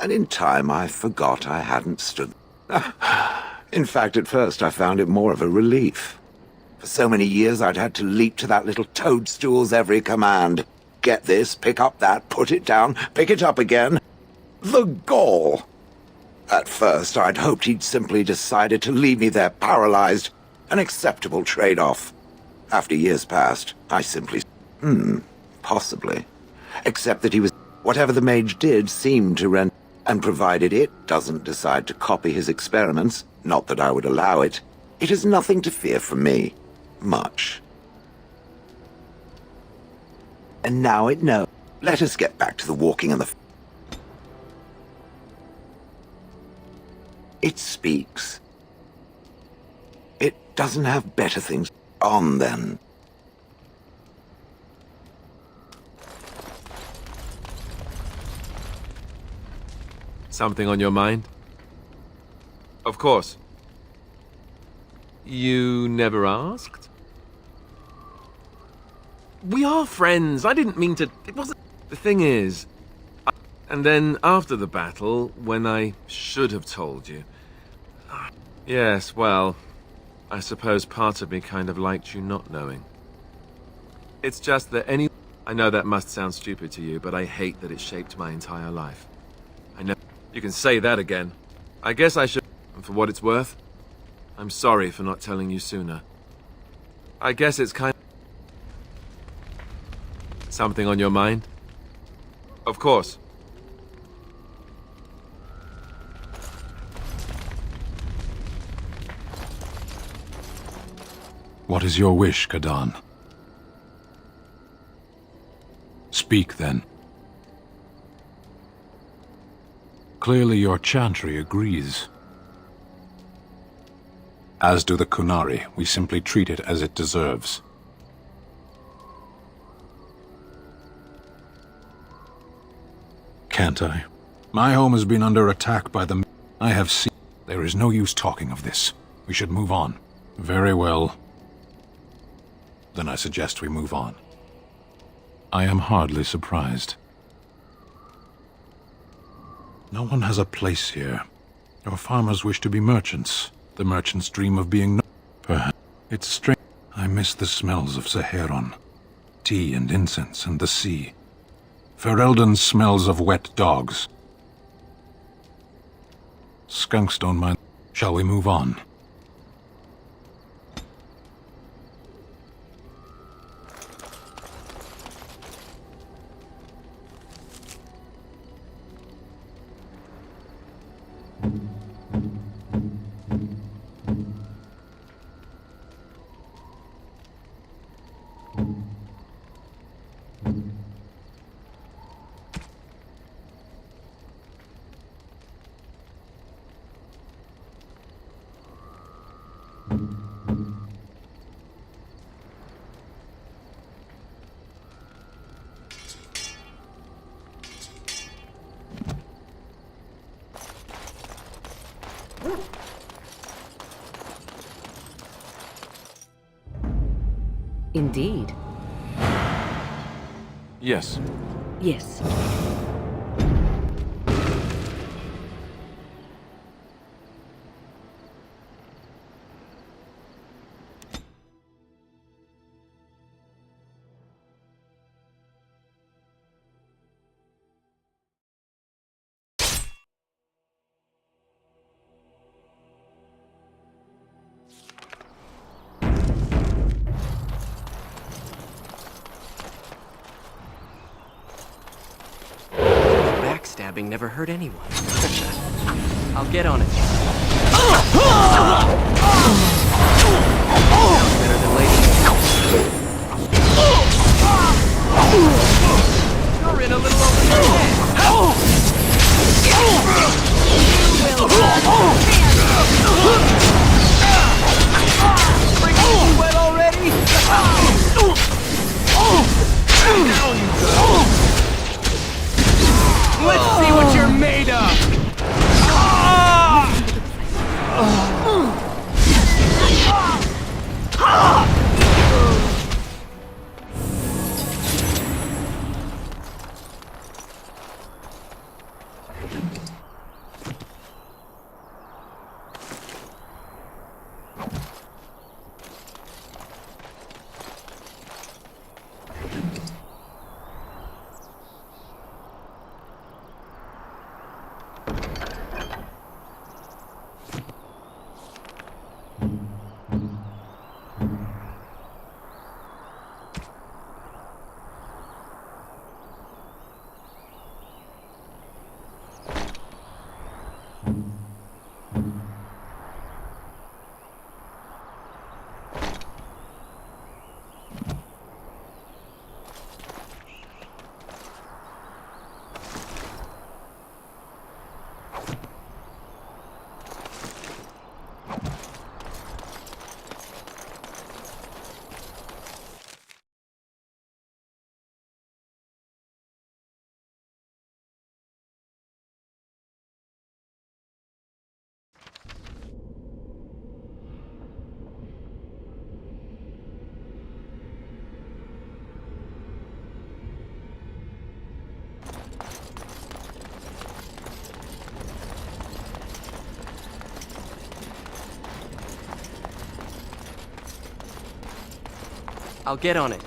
And in time I forgot I hadn't stood... In fact, at first I found it more of a relief. For so many years I'd had to leap to that little toadstool's every command. Get this, pick up that, put it down, pick it up again. The gall! At first, I'd hoped he'd simply decided to leave me there paralyzed. An acceptable trade-off. After years passed, I simply... possibly. Except that he was... Whatever the mage did seemed to rent... And provided it doesn't decide to copy his experiments, not that I would allow it, it is nothing to fear from me. Much. And now it knows. Let us get back to the walking and the... It speaks. It doesn't have better things. On then. Something on your mind? Of course. You never asked? We are friends. I didn't mean to... It wasn't... The thing is... And then after the battle, when I should have told you... Yes, well... I suppose part of me kind of liked you not knowing. It's just that any... I know that must sound stupid to you, but I hate that it shaped my entire life. I know... You can say that again. I guess I should... And for what it's worth, I'm sorry for not telling you sooner. I guess it's kind of... Something on your mind? Of course. What is your wish, Kadan? Speak, then. Clearly your Chantry agrees. As do the Kunari. We simply treat it as it deserves. Can't I? My home has been under attack by the... I have seen... There is no use talking of this. We should move on. Very well. Then I suggest we move on. I am hardly surprised. No one has a place here. Your farmers wish to be merchants. The merchants dream of being perhaps. It's strange. I miss the smells of Saheron. Tea and incense and the sea. Ferelden smells of wet dogs. Skunks don't mind. Shall we move on? Indeed. Yes. Yes. Backstabbing never hurt anyone. I'll get on it. Sounds better than lady. You're in a little over your head. Freaking you wet already? Down you go. Let's see what you're made of! I'll get on it.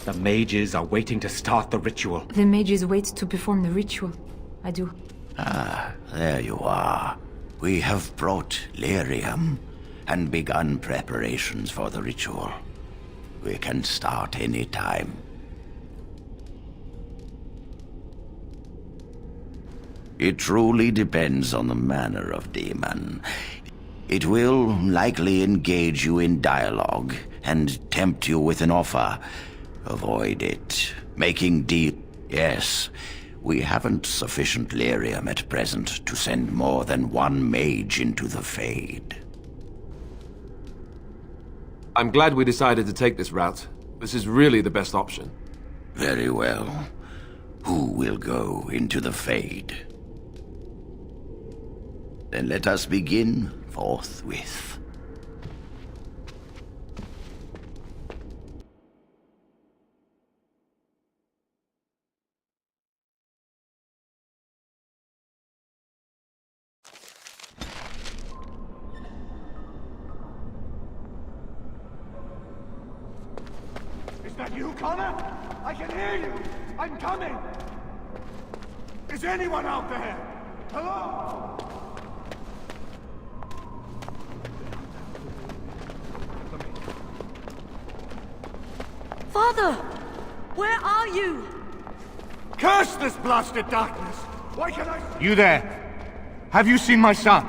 The mages are waiting to start the ritual. The mages wait to perform the ritual. I do. Ah, there you are. We have brought lyrium and begun preparations for the ritual. We can start any time. It truly depends on the manner of demon. It will likely engage you in dialogue and tempt you with an offer. Avoid it. Making deal. Yes, we haven't sufficient lyrium at present to send more than one mage into the Fade. I'm glad we decided to take this route. This is really the best option. Very well. Who will go into the Fade? Then let us begin forthwith. Is that you, Connor? I can hear you! I'm coming! Is anyone out there? Hello? Father! Where are you? Curse this blasted darkness! Why can I— You there! Have you seen my son?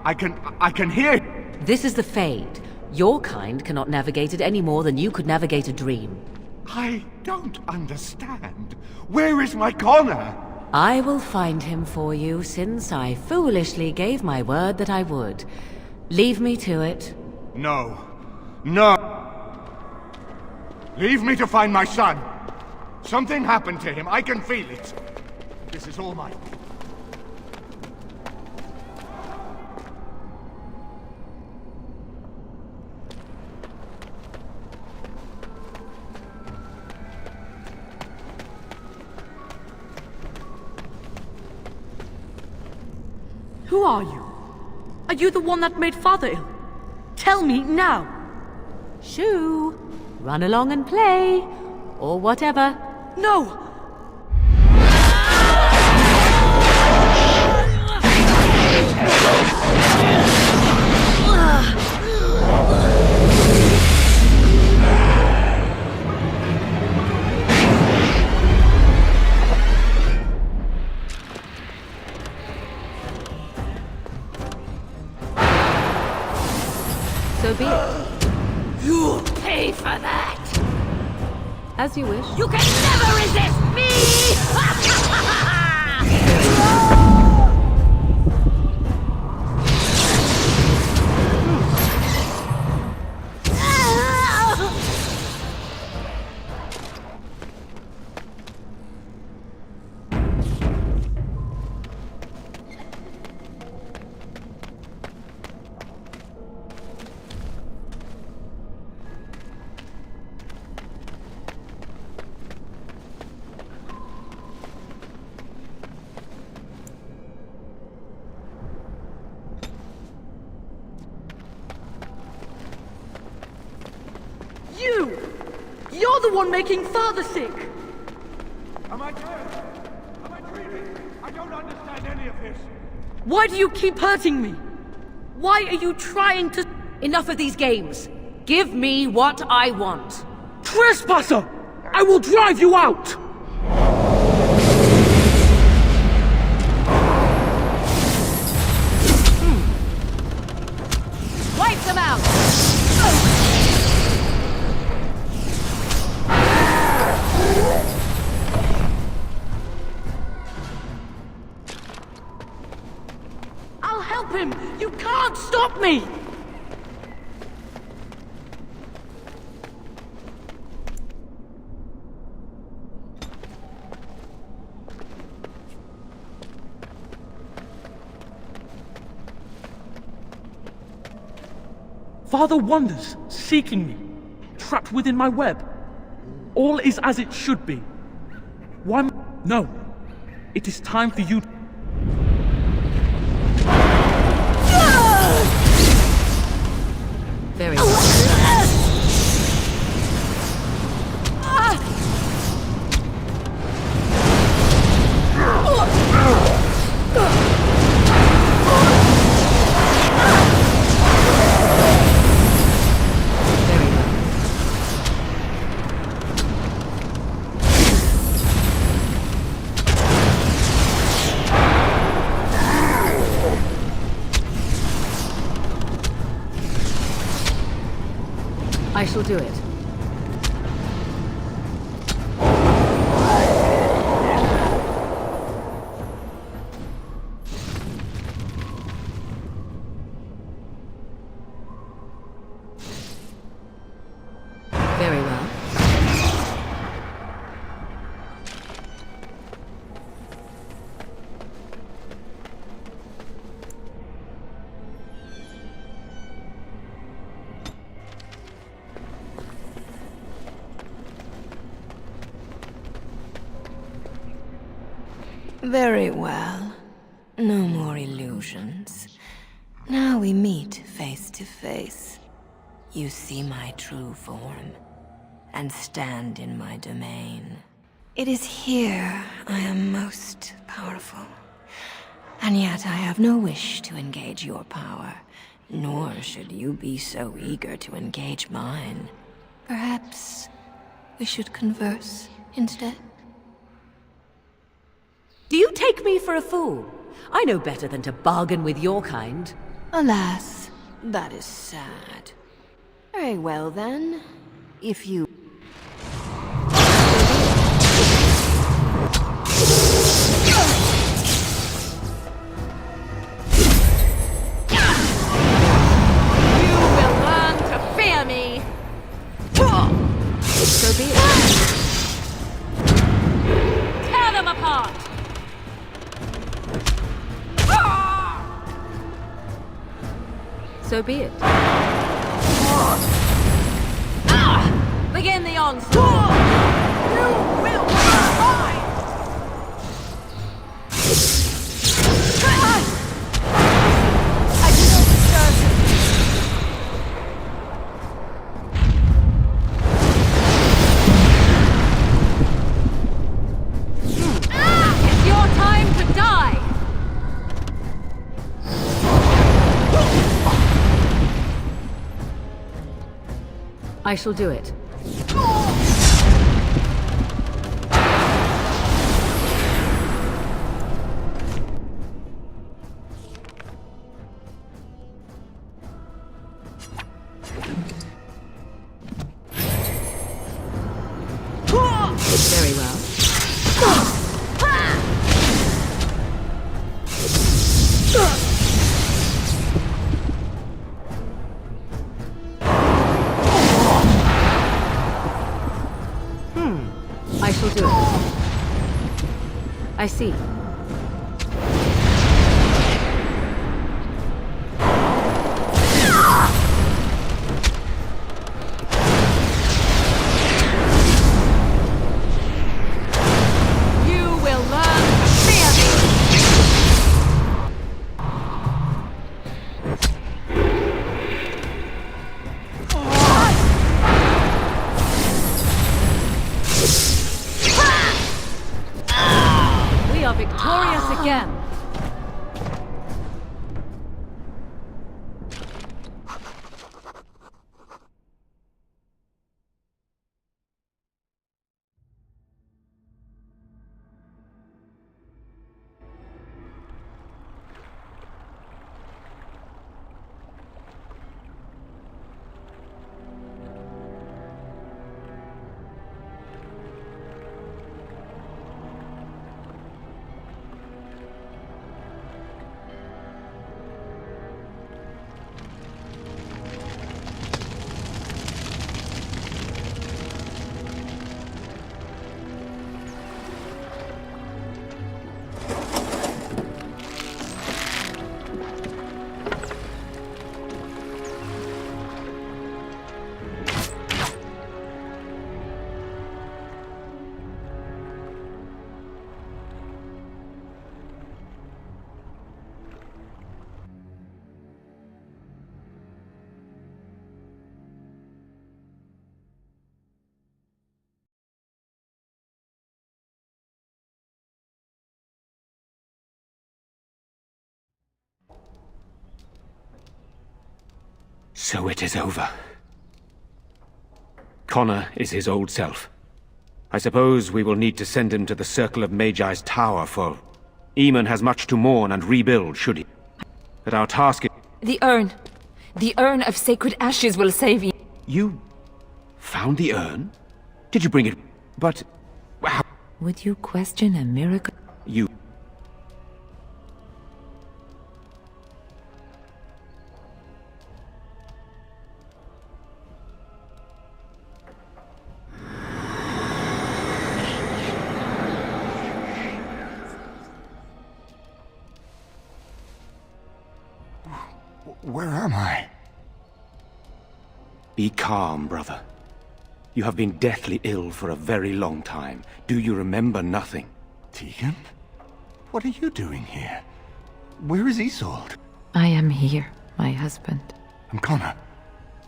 I can hear— This is the Fade. Your kind cannot navigate it any more than you could navigate a dream. I don't understand. Where is my Connor? I will find him for you, since I foolishly gave my word that I would. Leave me to it. No. No. Leave me to find my son. Something happened to him. I can feel it. This is all mine. Who are you? Are you the one that made Father ill? Tell me now! Shoo! Run along and play, or whatever. No! So be it. You'll pay for that! As you wish. You can never resist me! You're the one making Father sick! Am I dead? Am I dreaming? I don't understand any of this. Why do you keep hurting me? Why are you trying to— Enough of these games. Give me what I want. Trespasser! I will drive you out! Wipe them out! I'll help him! You can't stop me! Father wanders, seeking me, trapped within my web. All is as it should be. Why? No. It is time for you. Very well. shall do it. Very well. Very well. No more illusions. Now we meet face to face. You see my true form, and stand in my domain. It is here I am most powerful. And yet I have no wish to engage your power, nor should you be so eager to engage mine. Perhaps we should converse instead? Do you take me for a fool? I know better than to bargain with your kind. Alas, that is sad. Very well then, if you... You will learn to fear me! So be it. Tear them apart! So be it. Begin the onslaught! You will die! I do not disturb you. It's your time to die! I shall do it. Very well. I shall do it. I see. You will learn to fear me! We are victorious again. So it is over. Connor is his old self. I suppose we will need to send him to the Circle of Magi's tower, for Eamon has much to mourn and rebuild, should he. But our task is... The urn. The urn of sacred ashes will save you. You Found the urn? Did you bring it? But... how? Would you question a miracle? You... Where am I? Be calm, brother. You have been deathly ill for a very long time. Do you remember nothing? Tegan? What are you doing here? Where is Isolde? I am here, my husband. And Connor?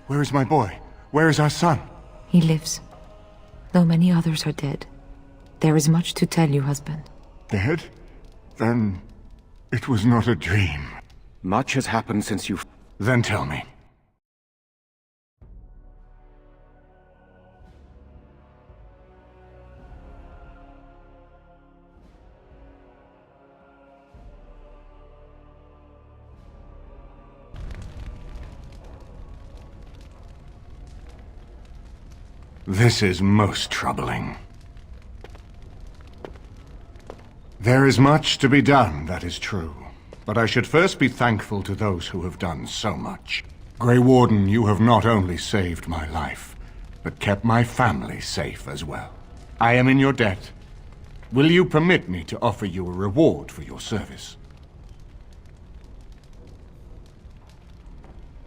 Where is my boy? Where is our son? He lives. Though many others are dead. There is much to tell you, husband. Dead? Then it was not a dream. Much has happened since you... Then tell me. This is most troubling. There is much to be done, that is true. But I should first be thankful to those who have done so much. Grey Warden, you have not only saved my life, but kept my family safe as well. I am in your debt. Will you permit me to offer you a reward for your service?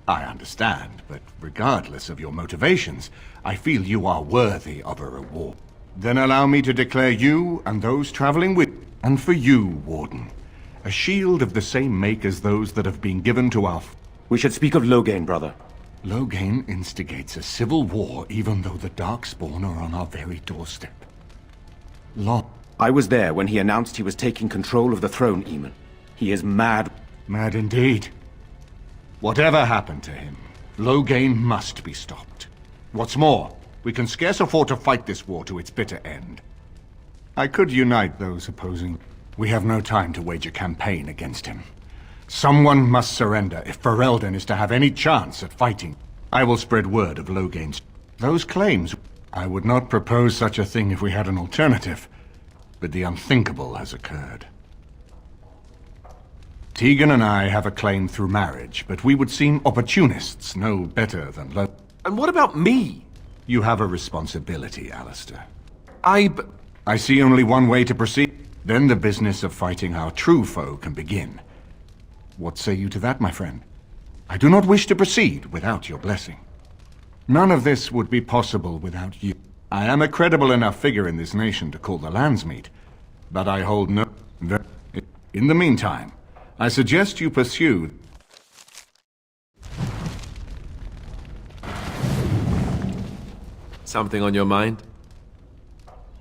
I understand, but regardless of your motivations, I feel you are worthy of a reward. Then allow me to declare you and those traveling with... And for you, Warden, a shield of the same make as those that have been given to our... We should speak of Loghain, brother. Loghain instigates a civil war even though the Darkspawn are on our very doorstep. I was there when he announced he was taking control of the throne, Eamon. He is mad. Mad indeed. Whatever happened to him, Loghain must be stopped. What's more, we can scarce afford to fight this war to its bitter end. I could unite those opposing. We have no time to wage a campaign against him. Someone must surrender if Ferelden is to have any chance at fighting. I will spread word of Loghain's... Those claims... I would not propose such a thing if we had an alternative, but the unthinkable has occurred. Tegan and I have a claim through marriage, but we would seem opportunists no better than And what about me? You have a responsibility, Alistair. I see only one way to proceed. Then the business of fighting our true foe can begin. What say you to that, my friend? I do not wish to proceed without your blessing. None of this would be possible without you. I am a credible enough figure in this nation to call the lands meet, but I hold no... In the meantime, I suggest you pursue... Something on your mind?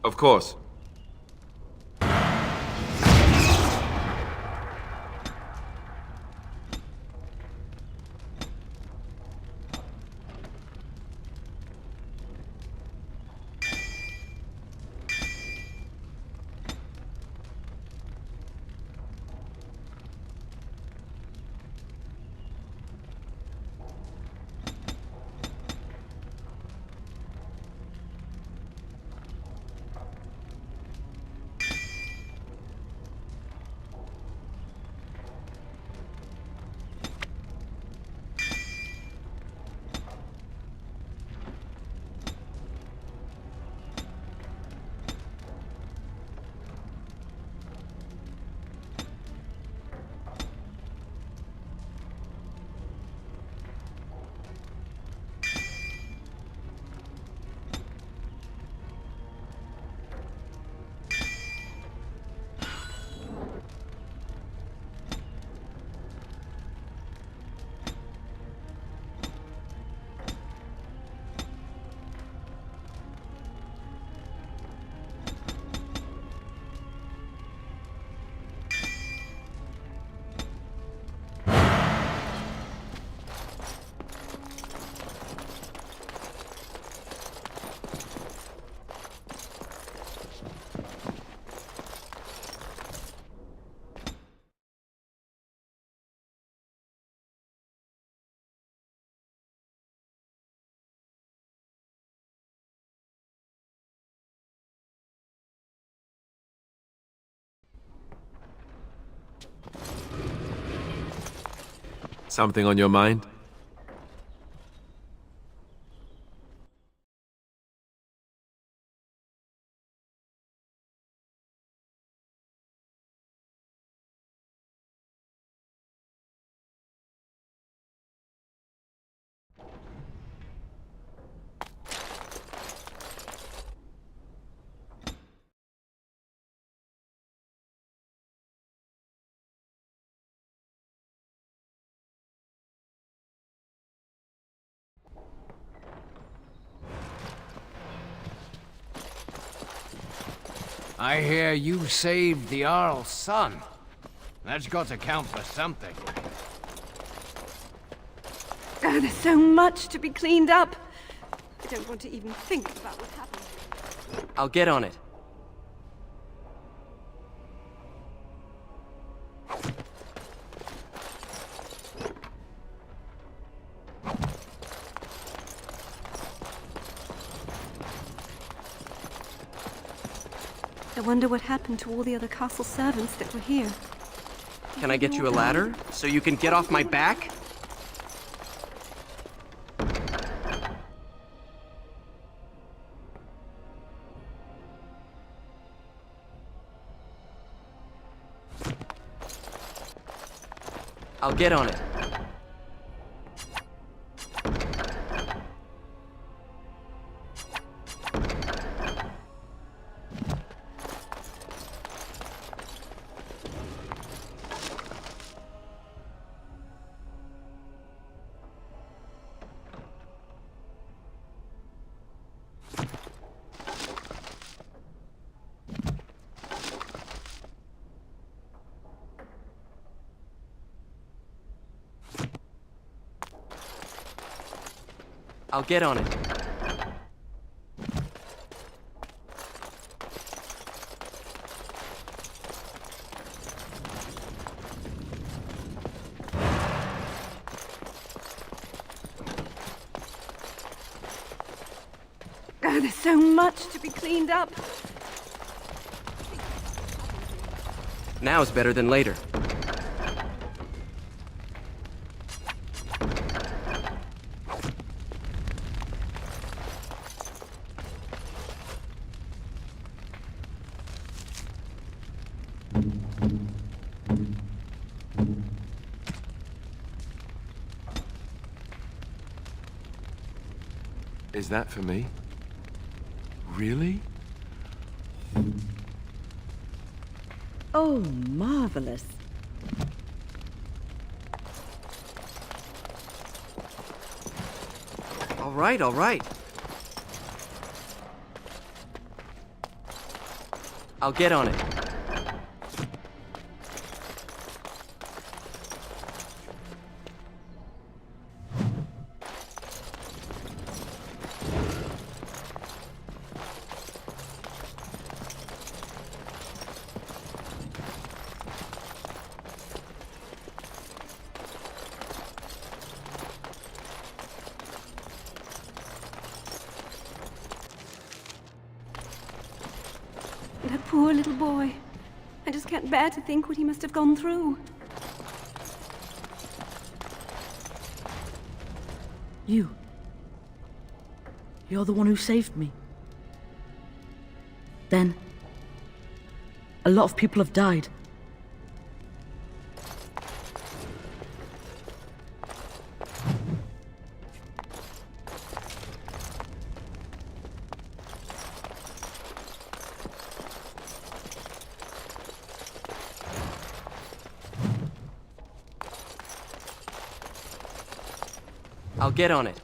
Of course. Something on your mind? I hear you saved the Jarl's son. That's got to count for something. Oh, there's so much to be cleaned up. I don't want to even think about what happened. I'll get on it. I wonder what happened to all the other castle servants that were here. Can I get you a ladder so you can get off my back? I'll get on it. I'll get on it. Oh, there's so much to be cleaned up. Now's better than later. Is that for me? Really? Oh, marvelous. All right, all right. I'll get on it. That poor little boy. I just can't bear to think what he must have gone through. You're the one who saved me. Then, a lot of people have died. I'll get on it.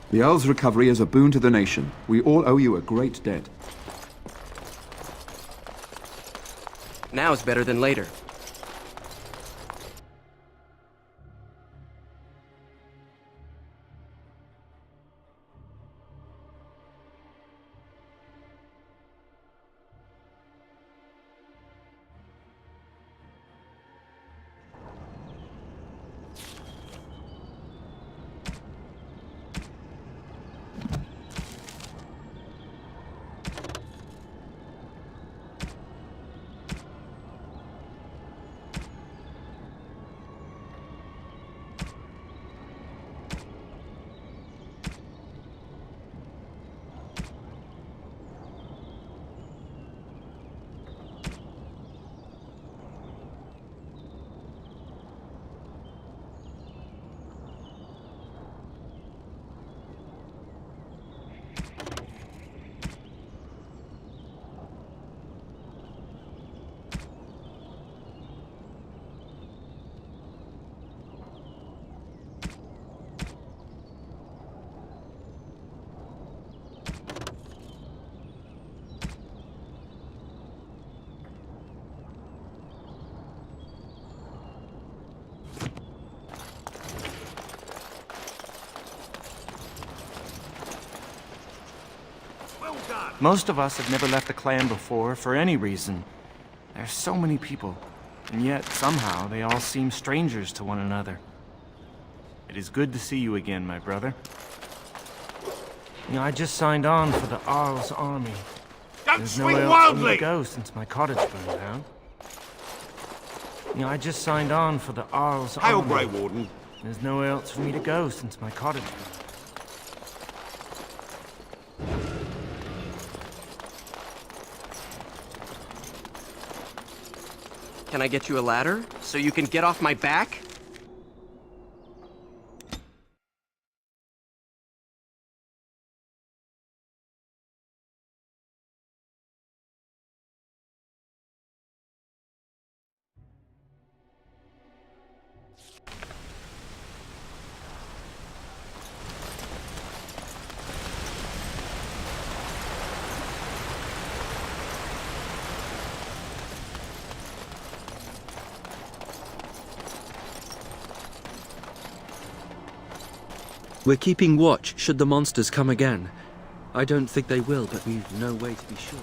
The Earl's recovery is a boon to the nation. We all owe you a great debt. Now's better than later. Most of us have never left the clan before, for any reason. There's so many people, and yet, somehow, they all seem strangers to one another. It is good to see you again, my brother. You know, I just signed on for the Arl's army. There's nowhere else for me to go since my cottage burned down. You know, I just signed on for the Arl's army. Hail, Grey Warden. There's nowhere else for me to go since my cottage burned. Can I get you a ladder so you can get off my back? We're keeping watch should the monsters come again. I don't think they will, but we've no way to be sure.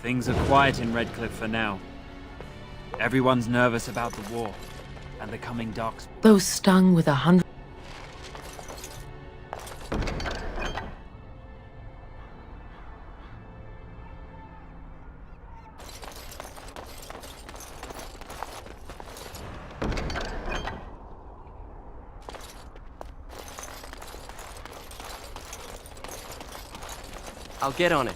Things are quiet in Redcliffe for now. Everyone's nervous about the war and the coming darks. Though stung with 100... I'll get on it.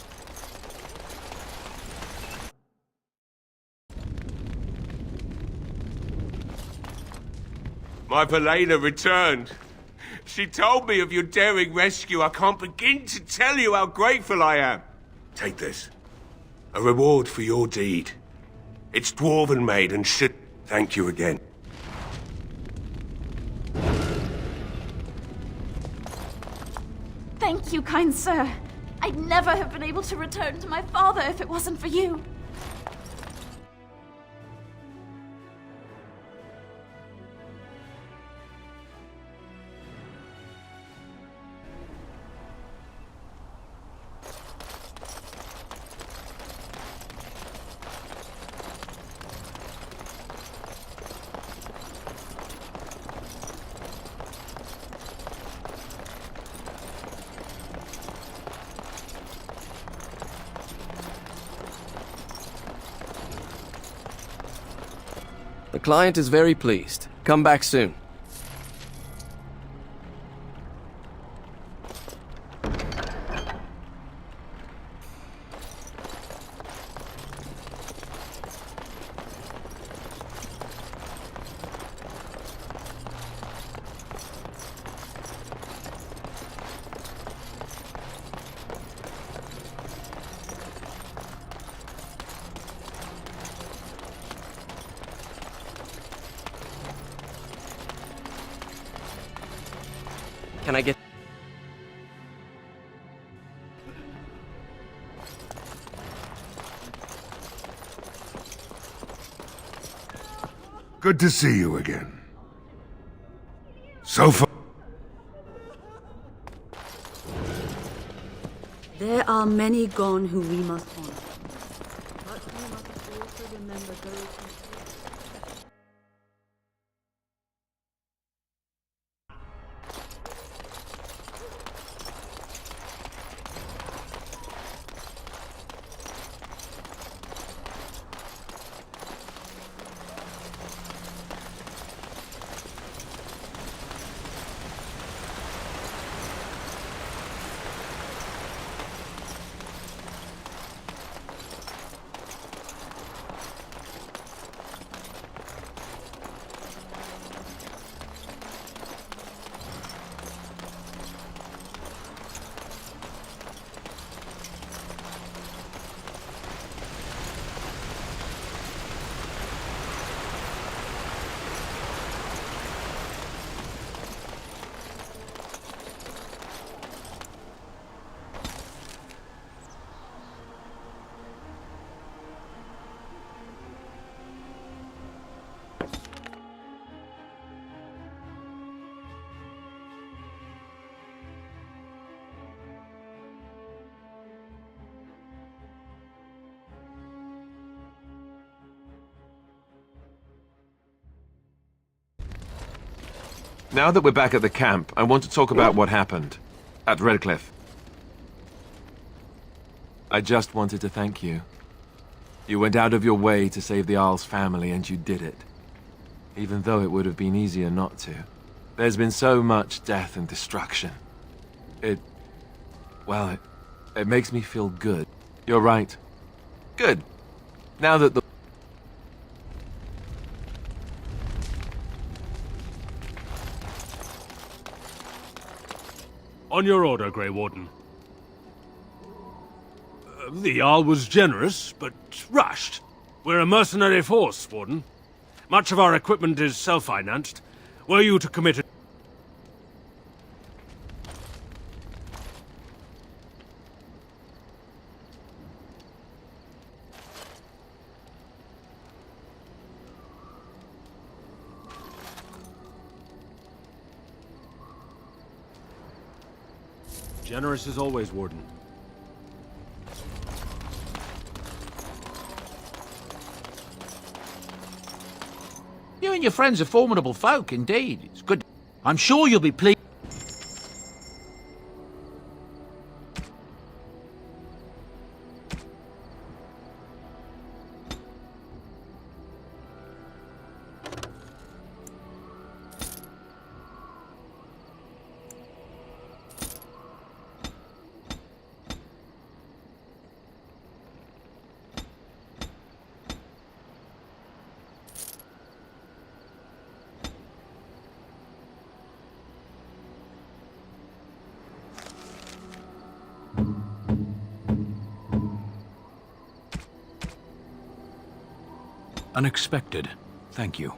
My Velena returned. She told me of your daring rescue. I can't begin to tell you how grateful I am. Take this. A reward for your deed. It's dwarven made and should thank you again. Thank you, kind sir. I'd never have been able to return to my father if it wasn't for you. The client is very pleased. Come back soon. Can I get... Good to see you again. So far... There are many gone who we must honor. But we must also remember those who... Now that we're back at the camp, I want to talk about what happened at Redcliffe. I just wanted to thank you. You went out of your way to save the Arl's family, and you did it. Even though it would have been easier not to. There's been so much death and destruction. It makes me feel good. You're right. Good. Now that the... On your order, Grey Warden. The Jarl was generous, but rushed. We're a mercenary force, Warden. Much of our equipment is self-financed. Were you to commit a... Generous as always, Warden. You and your friends are formidable folk, indeed. It's good. I'm sure you'll be pleased. Unexpected. Thank you.